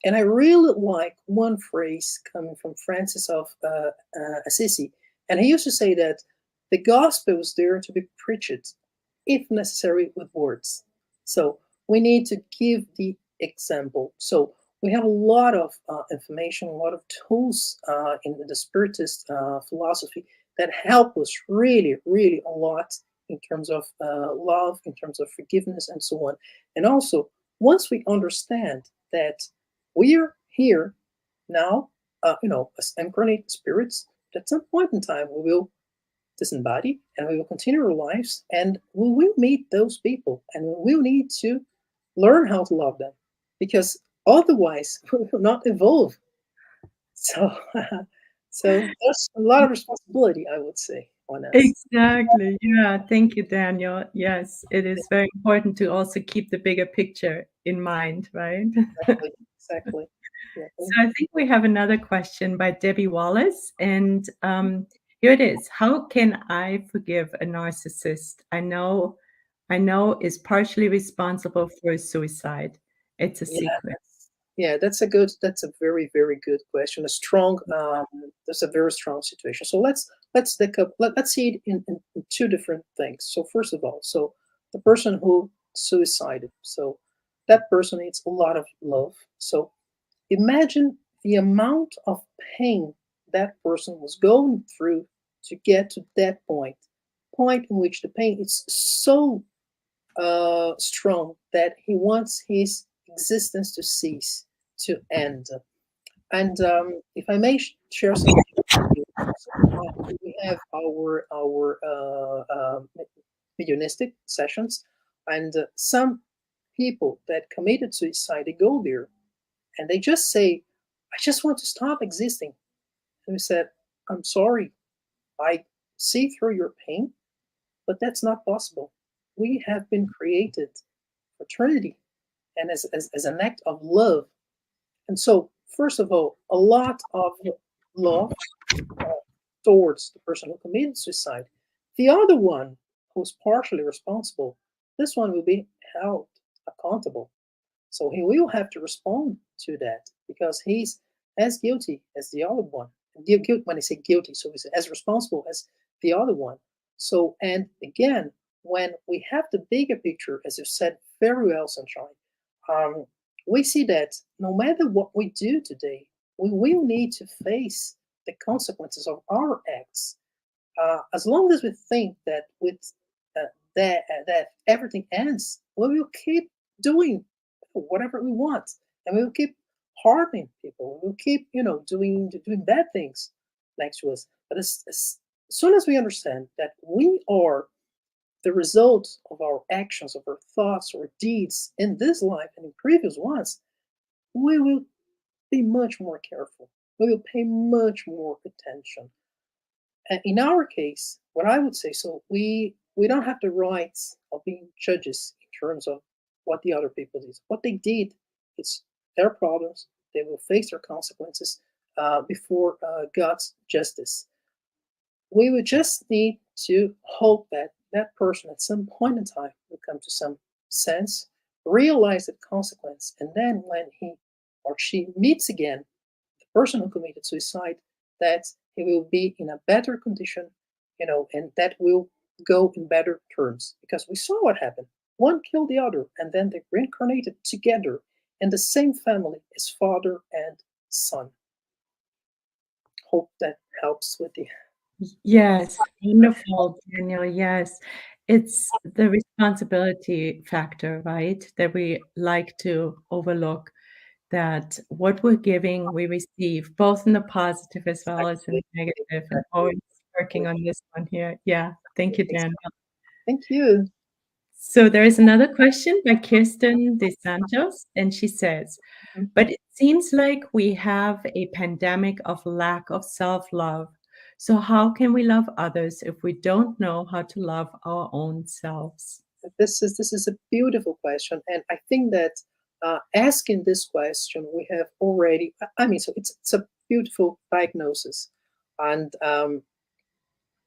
and I really like one phrase coming from Francis of Assisi, and he used to say that the gospel is there to be preached, if necessary, with words. So we need to give the example. So we have a lot of information, a lot of tools in the Spiritist philosophy that help us really, really a lot in terms of love, in terms of forgiveness, and so on. And also, once we understand that we are here now, as incarnate spirits, at some point in time we will disembody and we will continue our lives, and we will meet those people, and we will need to learn how to love them, because otherwise we will not evolve. So, so there's a lot of responsibility, I would say, on us. Exactly. Yeah. Thank you, Daniel. Yes, it is very important to also keep the bigger picture in mind, right? Exactly. Exactly. Yeah. So I think we have another question by Debbie Wallace, and here it is. How can I forgive a narcissist I know is partially responsible for his suicide? It's a secret. Yeah, that's a very, very good question. That's a very strong situation. So let's let's see it in two different things. So first of all, so the person who suicided, so that person needs a lot of love. So imagine the amount of pain that person was going through to get to that point in which the pain is so strong that he wants his existence to cease, to end. And if I may share something with you, we have our mediumistic sessions, and some people that committed suicide, they go there and they just say, "I just want to stop existing." And we said, "I'm sorry, I see through your pain, but that's not possible. We have been created for eternity and as an act of love." And so, first of all, a lot of love towards the person who committed suicide. The other one, who's partially responsible, this one will be held accountable. So he will have to respond to that because he's as guilty as the other one. When I say guilty, so he's as responsible as the other one. So, and again, when we have the bigger picture, as you said very well, Sunshine, we see that no matter what we do today, we will need to face the consequences of our acts. As long as we think that with that everything ends, we will keep doing whatever we want, and we will keep harming people. We will keep, doing bad things next to us. But as soon as we understand that we are the result of our actions, of our thoughts or deeds in this life and in previous ones, we will be much more careful. We will pay much more attention. And in our case, what I would say, so we don't have the rights of being judges in terms of what the other people did. What they did, it's their problems. They will face their consequences before God's justice. We would just need to hope that that person at some point in time will come to some sense, realize the consequence, and then when he or she meets again the person who committed suicide, that he will be in a better condition, and that will go in better terms. Because we saw what happened. One killed the other, and then they reincarnated together in the same family as father and son. Hope that helps with the. Yes, wonderful, Daniel. Yes. It's the responsibility factor, right? That we like to overlook, that what we're giving, we receive, both in the positive as well as in the negative, and always working on this one here. Yeah. Thank you, Daniel. Thank you. So there is another question by Kirsten De Santos, and she says, but it seems like we have a pandemic of lack of self-love. So how can we love others if we don't know how to love our own selves? This is a beautiful question, and I think that asking this question, we have already. I mean, so it's a beautiful diagnosis. And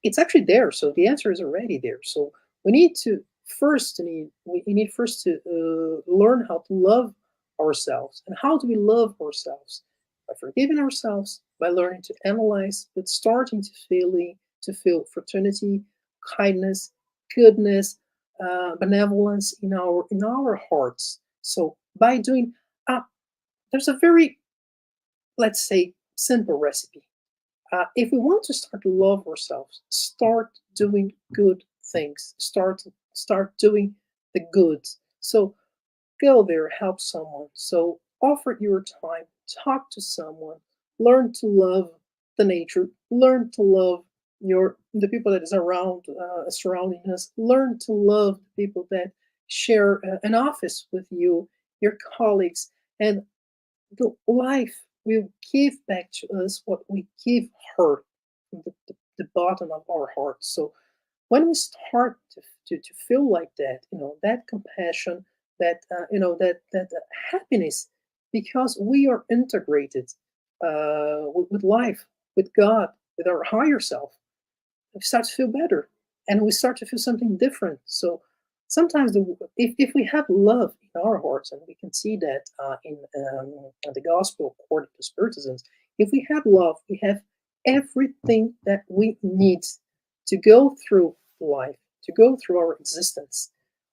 it's actually there. So the answer is already there. So we need to first to learn how to love ourselves. And how do we love ourselves? By forgiving ourselves, by learning to analyze, but starting to feel fraternity, kindness, goodness, benevolence in our hearts. So by doing, there's a very, let's say, simple recipe. If we want to start to love ourselves, start doing good things. Start doing the good. So go there, help someone. So offer your time, talk to someone, learn to love the nature, learn to love the people that is around surrounding us, learn to love the people that share an office with you, your colleagues, and the life will give back to us what we give her from the bottom of our heart. So when we start to feel like that, that compassion, that happiness, because we are integrated with life, with God, with our higher self, we start to feel better, and we start to feel something different. So sometimes if we have love in our hearts, and we can see that in the gospel according to Spiritism, if we have love, we have everything that we need to go through life, to go through our existence.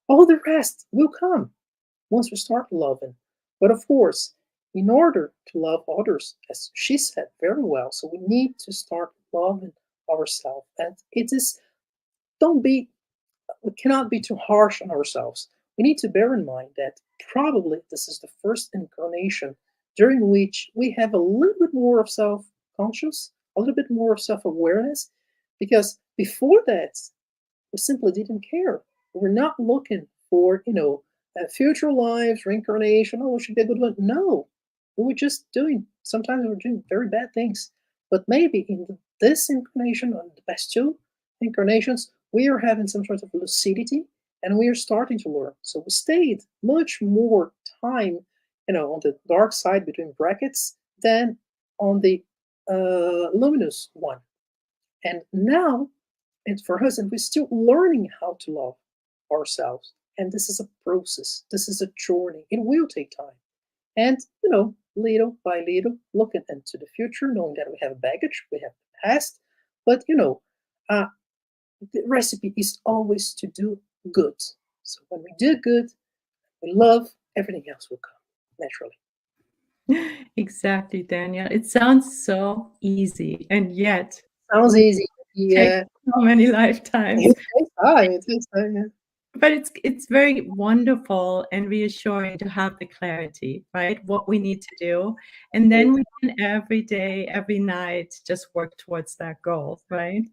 All the rest will come once we start loving. But of course, in order to love others, as she said very well, so we need to start loving ourselves. And it is, we cannot be too harsh on ourselves. We need to bear in mind that probably this is the first incarnation during which we have a little bit more of self-conscious, a little bit more of self-awareness, because before that, we simply didn't care. We're not looking for, future lives, reincarnation. Oh, it should be a good one. No, we were just sometimes we were doing very bad things. But maybe in this incarnation, or the past two incarnations, we are having some sort of lucidity, and we are starting to learn. So we stayed much more time, on the dark side between brackets than on the luminous one. And now it's for us, and we're still learning how to love ourselves. And this is a process. This is a journey. It will take time. And, little by little, looking into the future, knowing that we have baggage, we have the past. But, the recipe is always to do good. So when we do good, we love, everything else will come naturally. Exactly, Daniel. It sounds so easy, and yet Sounds easy. it takes Yeah. so many lifetimes. It takes time. It takes time, yeah. But it's very wonderful and reassuring to have the clarity, right? What we need to do. And then we can every day, every night, just work towards that goal, right?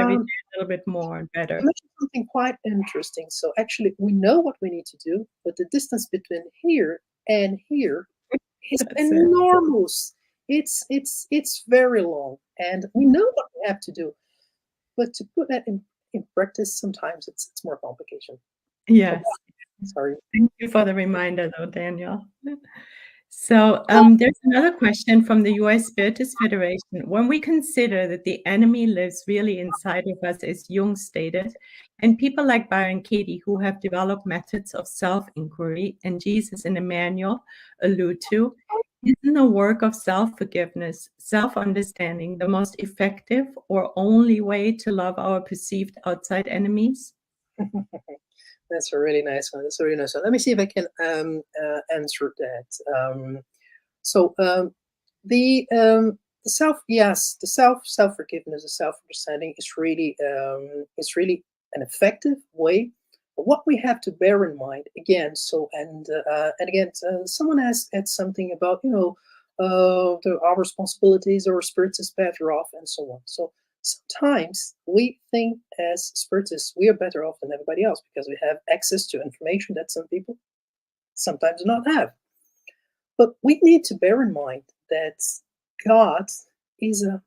Every day a little bit more and You better. mentioned something quite interesting. So actually, we know what we need to do, but the distance between here and here is That's it. enormous. It's very long, and we know what we have to do, but to put that in practice, sometimes it's more complication. Yes. Sorry. Thank you for the reminder, though, Daniel. So there's another question from the US Spiritist Federation. When we consider that the enemy lives really inside of us, as Jung stated, and people like Byron Katie, who have developed methods of self-inquiry, and Jesus and Emmanuel allude to, isn't the work of self-forgiveness, self-understanding the most effective or only way to love our perceived outside enemies? That's a really nice one. That's a really nice one. Let me see if I can answer that. So the self forgiveness, the self understanding is really an effective way. But what we have to bear in mind again. So and again, someone asked something about our responsibilities or spirits better off and so on. So sometimes we think as spiritists we are better off than everybody else because we have access to information that some people sometimes do not have. But we need to bear in mind that God is a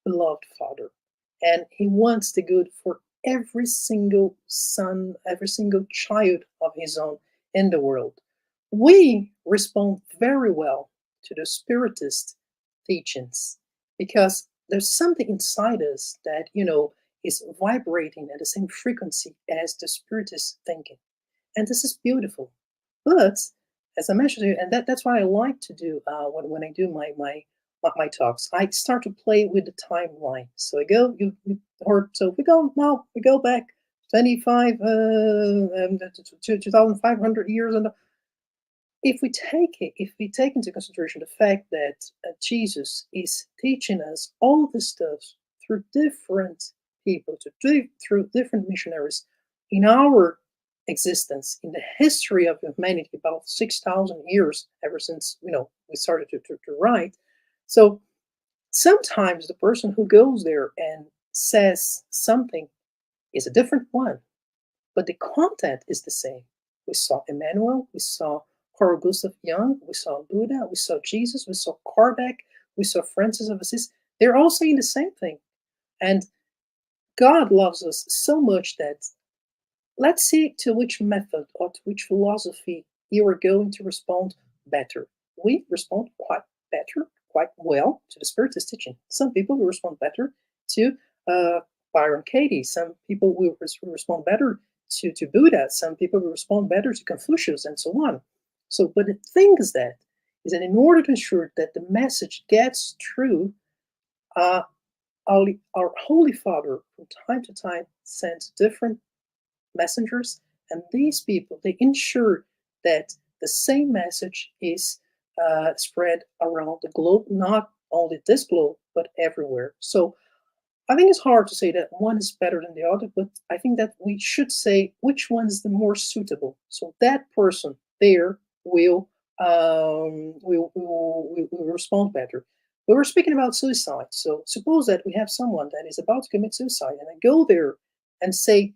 beloved Father, and He wants the good for every single son, every single child of His own in the world. We respond very well to the Spiritist teachings because there's something inside us that, is vibrating at the same frequency as the spirit is thinking. And this is beautiful. But as I mentioned to you, and that's what I like to do when I do my talks. I start to play with the timeline. So I go, we go back 2,500 years, and if we take into consideration the fact that Jesus is teaching us all this stuff through different people, through different missionaries in our existence, in the history of humanity, about 6,000 years, ever since we started to write. So sometimes the person who goes there and says something is a different one, but the content is the same. We saw Emmanuel, we saw Carl Gustav Jung, we saw Buddha, we saw Jesus, we saw Kardec, we saw Francis of Assisi. They're all saying the same thing. And God loves us so much that let's see to which method or to which philosophy you are going to respond better. We respond quite well to the Spiritist teaching. Some people will respond better to Byron Katie. Some people will respond better to Buddha. Some people will respond better to Confucius, and so on. So, but the thing is that in order to ensure that the message gets through, our Holy Father from time to time sends different messengers, and these people, they ensure that the same message is spread around the globe, not only this globe, but everywhere. So I think it's hard to say that one is better than the other, but I think that we should say which one is the more suitable. So that person there will respond better. We were speaking about suicide. So suppose that we have someone that is about to commit suicide, and I go there and say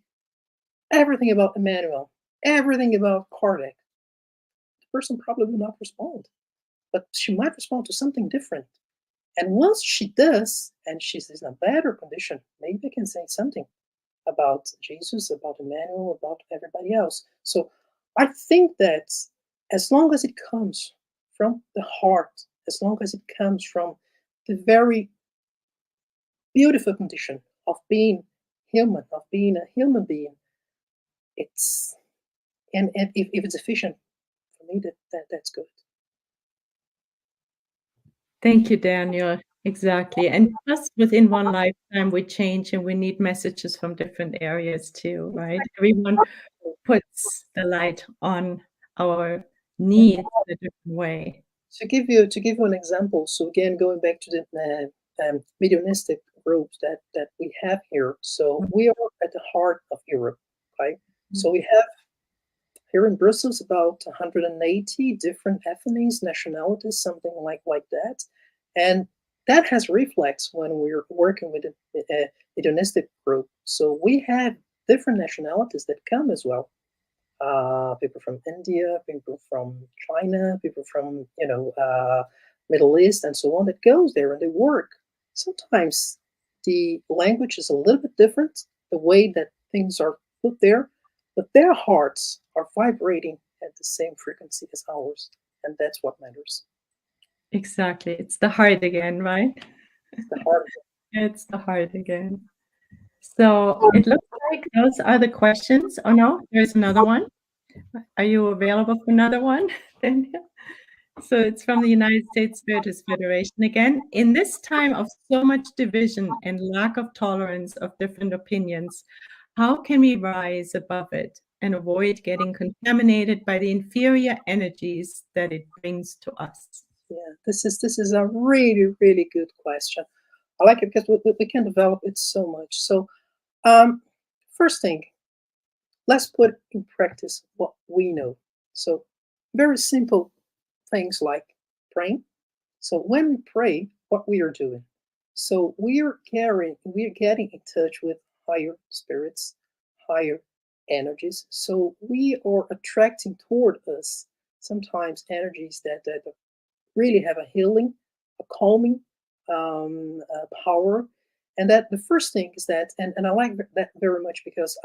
everything about Emmanuel, everything about Kardec. The person probably will not respond, but she might respond to something different. And once she does, and she's in a better condition, maybe I can say something about Jesus, about Emmanuel, about everybody else. So I think that as long as it comes from the heart, as long as it comes from the very beautiful condition of being human, of being a human being, it's and if it's efficient, for me, that's good. Thank you, Daniel. Exactly. And just within one lifetime, we change and we need messages from different areas too, right? Everyone puts the light on our needs in a different way. To give you an example, so again, going back to the mediumistic groups that we have here. So we are at the heart of Europe, right? So we have here in Brussels about 180 different ethnies, nationalities, something like that. And that has reflex when we're working with a hedonistic group. So we have different nationalities that come as well. People from India, people from China, people from Middle East, and so on, that goes there and they work. Sometimes the language is a little bit different, the way that things are put there, but their hearts are vibrating at the same frequency as ours, and that's what matters. Exactly. It's the heart again, right? It's the heart. It's the heart again. So it looks like those are the questions. Oh no, there's another one. Are you available for another one? So it's from the United States Spiritist Federation again. In this time of so much division and lack of tolerance of different opinions, how can we rise above it and avoid getting contaminated by the inferior energies that it brings to us? Yeah, this is a really, really good question. I like it because we can develop it so much. So first thing, let's put in practice what we know. So very simple things like praying. So when we pray, what we are doing. So we are getting in touch with higher spirits, higher energies. So we are attracting toward us sometimes energies that really have a healing, a calming power. And that the first thing is that, and I like that very much because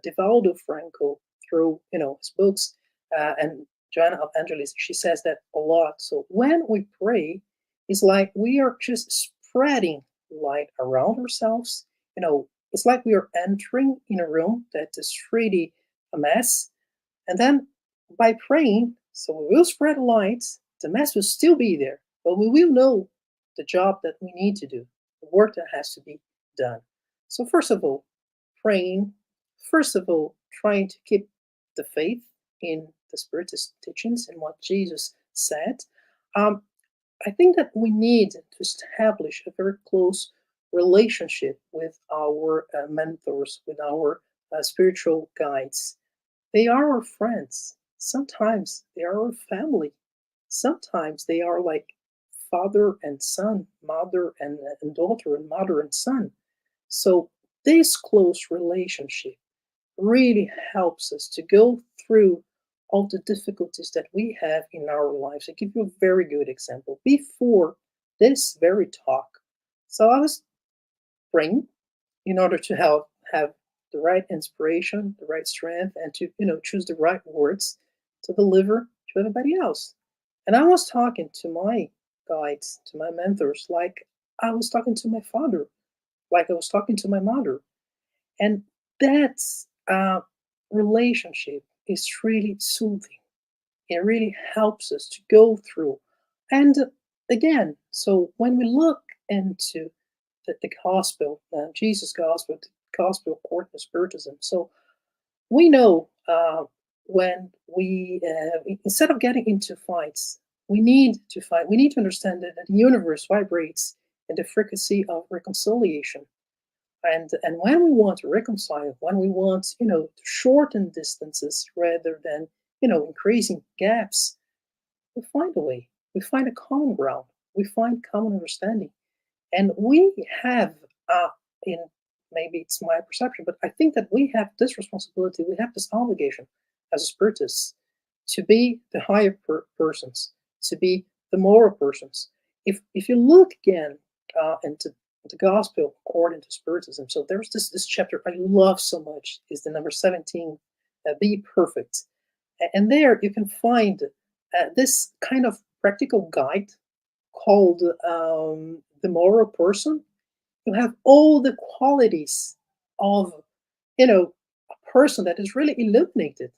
Divaldo Franco, through his books and Joanna of Angelis, she says that a lot. So when we pray, it's like we are just spreading light around ourselves. It's like we are entering in a room that is really a mess. And then by praying, so we will spread light, the mess will still be there, but we will know the job that we need to do, the work that has to be done. So first of all, praying, first of all, trying to keep the faith in the Spiritist teachings and what Jesus said. I think that we need to establish a very close relationship with our mentors, with our spiritual guides. They are our friends. Sometimes they are our family. Sometimes they are like father and son, mother and daughter, and mother and son. So this close relationship really helps us to go through all the difficulties that we have in our lives. I give you a very good example. Before this very talk, so I was praying in order to have the right inspiration, the right strength, and to choose the right words to deliver to everybody else. And I was talking to my guides, to my mentors, like I was talking to my father, like I was talking to my mother. And that's relationship is really soothing. It really helps us to go through. And again, so when we look into the gospel, Jesus' gospel, the gospel according to Spiritism, so we know when we, instead of getting into fights, we need to fight. We need to understand that the universe vibrates in the frequency of reconciliation. And when we want to reconcile, when we want, to shorten distances rather than, increasing gaps, we find a way. We find a common ground. We find common understanding. And we have, in maybe it's my perception, but I think that we have this responsibility, we have this obligation as a spiritists to be the higher persons, to be the moral persons. If you look again into the gospel according to Spiritism, so there's this chapter I love so much, is the number 17, Be Perfect. And there you can find this kind of practical guide called the moral person. You have all the qualities of, a person that is really illuminated.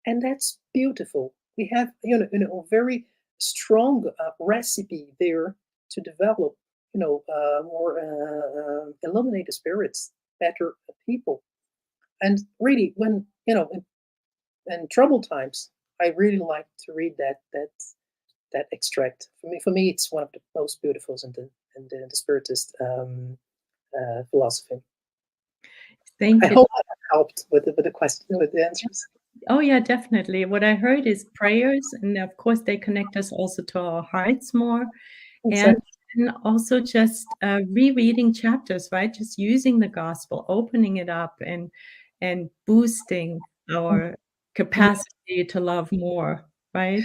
And that's beautiful. We have, a very strong recipe there to develop, more illuminated spirits, better people. And really, when, in troubled times, I really like to read that extract. For me, it's one of the most beautiful in the Spiritist philosophy. Thank I you. hope that helped with the question, with the answers. Oh yeah, definitely. What I heard is prayers, and of course they connect us also to our hearts more, and also just rereading chapters, right? Just using the gospel, opening it up, and boosting our capacity to love more, right?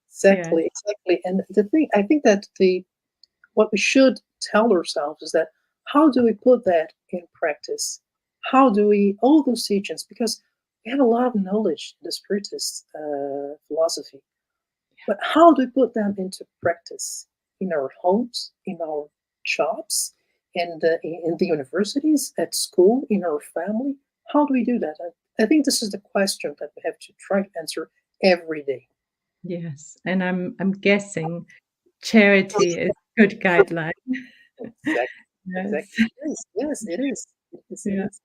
Exactly, exactly. And the thing, I think that what we should tell ourselves is that how do we put that in practice? How do we, all those teachings, because we have a lot of knowledge in the Spiritist philosophy, but how do we put them into practice in our homes, in our jobs, in the universities, at school, in our family? How do we do that? I think this is the question that we have to try to answer every day. Yes, and I'm guessing charity is a good guideline. Exactly. Yes. Exactly. Yes, it is. Yes, it Yeah. is.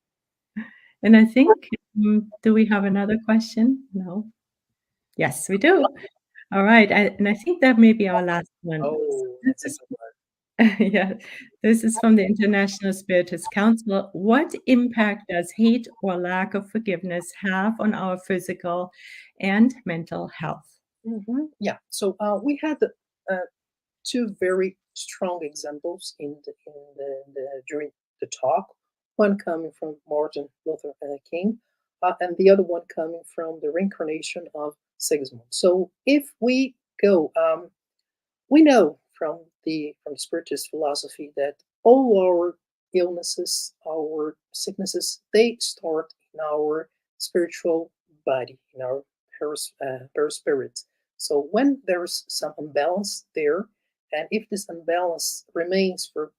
And I think, do we have another question? No? Yes, we do. All right, and I think that may be our last one. So Oh, this that's a is good one. yeah, this is from the International Spiritist Council. What impact does hate or lack of forgiveness have on our physical and mental health? Yeah. So we had uh, two very strong examples during the talk. One coming from Martin Luther King, and the other one coming from the reincarnation of Sigismund. So if we go, we know from Spiritist philosophy that all our illnesses, our sicknesses, they start in our spiritual body, in our perispirit. So when there's some imbalance there, and if this imbalance remains for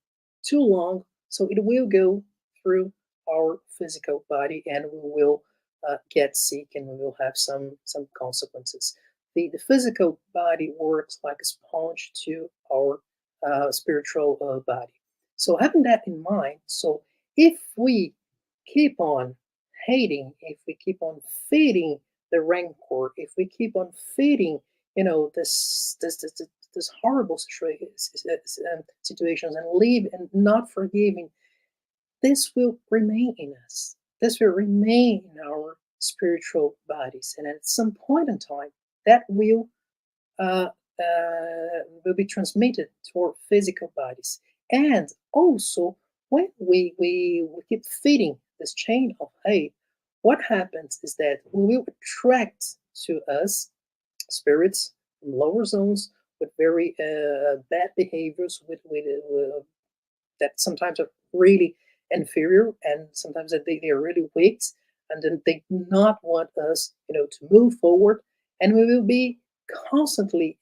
too long, so it will go through our physical body, and we will get sick, and we will have some consequences. The physical body works like a sponge to our spiritual body. So having that in mind, so if we keep on hating, if we keep on feeding the rancor, if we keep on feeding, this horrible situations, and leave and not forgiving, this will remain in us. This will remain in our spiritual bodies, and at some point in time, that uh, will be transmitted to our physical bodies. And also, when we keep feeding this chain of hate, what happens is that we will attract to us spirits from lower zones with very bad behaviors, with that sometimes are really inferior, and sometimes that they are really weak, and then they do not want us, to move forward, and we will be constantly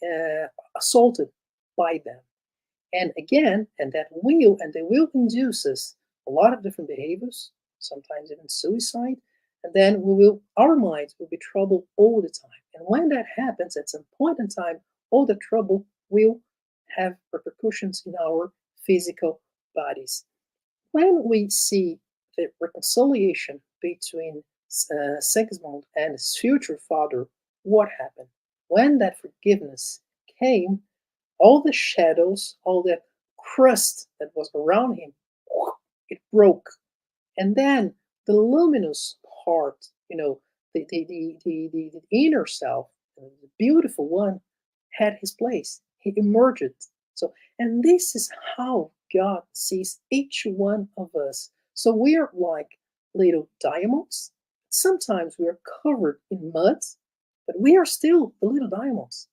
assaulted by them. And again, and they will induce us a lot of different behaviors, sometimes even suicide, and then our minds will be troubled all the time. And when that happens, at some point in time, all the trouble will have repercussions in our physical bodies. When we see the reconciliation between Sigismund and his future father, what happened? When that forgiveness came, all the shadows, all the crust that was around him, it broke. And then the luminous part, the inner self, the beautiful one, had his place. He emerged. So, and this is how God sees each one of us. So we are like little diamonds. Sometimes we are covered in mud, but we are still the little diamonds.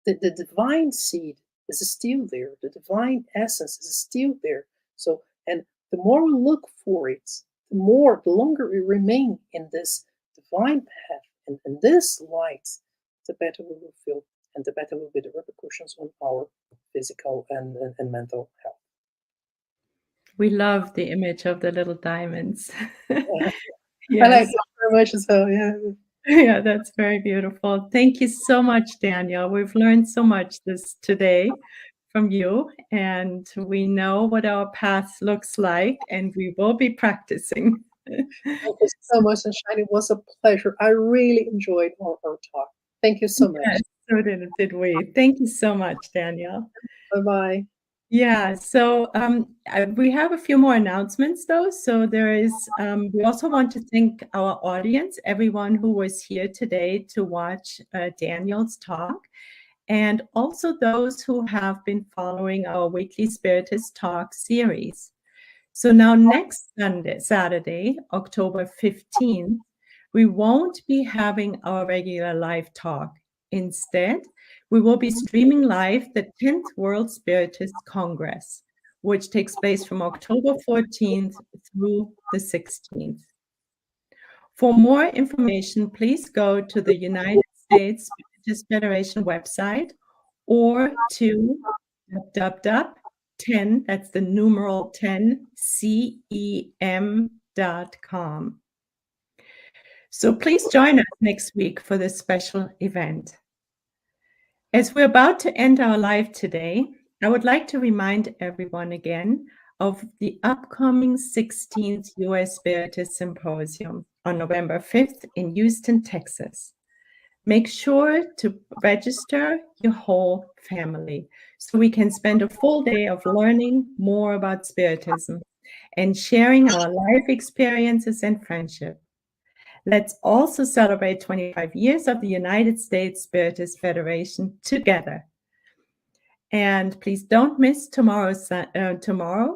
The divine seed is still there. The divine essence is still there. So, and the more we look for it, the longer we remain in this divine path and in this light, the better we will feel, and the better will be the repercussions on our physical and mental health. We love the image of the little diamonds. I like Yes. it very much as well. Yeah. Yeah, that's very beautiful. Thank you so much, Daniel. We've learned so much today from you, and we know what our path looks like, and we will be practicing. Thank you so much, Sunshine. It was a pleasure. I really enjoyed our talk. Thank you so much. Yes, so did we. Thank you so much, Daniel. Bye-bye. Yeah, so we have a few more announcements though. So we also want to thank our audience, everyone who was here today to watch Daniel's talk, and also those who have been following our weekly Spiritist Talk series. So now next Saturday, October 15th, we won't be having our regular live talk. Instead, we will be streaming live the 10th World Spiritist Congress, which takes place from October 14th through the 16th. For more information, please go to the United States Spiritist Federation website or to www.10, that's the numeral 10, CEM.com. So please join us next week for this special event. As we're about to end our live today, I would like to remind everyone again of the upcoming 16th U.S. Spiritist Symposium on November 5th in Houston, Texas. Make sure to register your whole family so we can spend a full day of learning more about Spiritism and sharing our life experiences and friendship. Let's also celebrate 25 years of the United States Spiritist Federation together. And please don't miss tomorrow,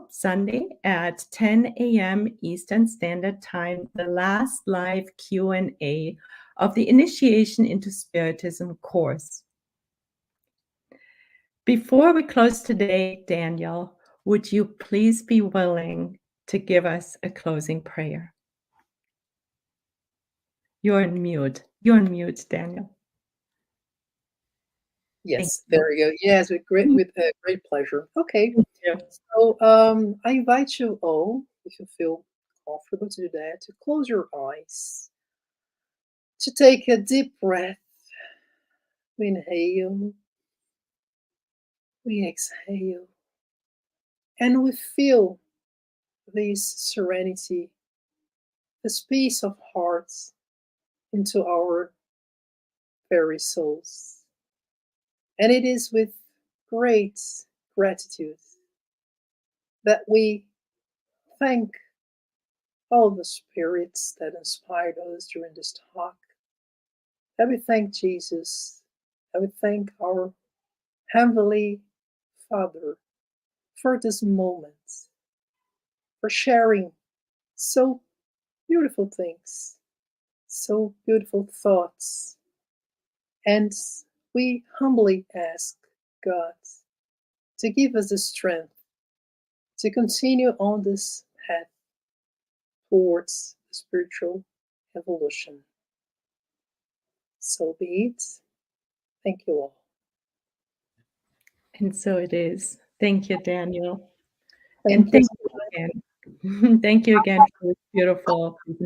Sunday at 10 a.m. Eastern Standard Time, the last live Q&A of the Initiation into Spiritism course. Before we close today, Daniel, would you please be willing to give us a closing prayer? You're on mute. You're on mute, Daniel. Yes, you. there you go. Yes, with great pleasure. Okay, Thank you. so I invite you all, if you feel comfortable to do that, to close your eyes, to take a deep breath. We inhale, we exhale, and we feel this serenity, this peace of heart into our very souls. And it is with great gratitude that we thank all the spirits that inspired us during this talk. That we thank Jesus. That we thank our Heavenly Father for this moment, for sharing so beautiful things, so beautiful thoughts. And we humbly ask God to give us the strength to continue on this path towards spiritual evolution. So be it. Thank you all. And so it is. Thank you, Daniel. Thank And you. thank you again. Thank you again for this beautiful presentation.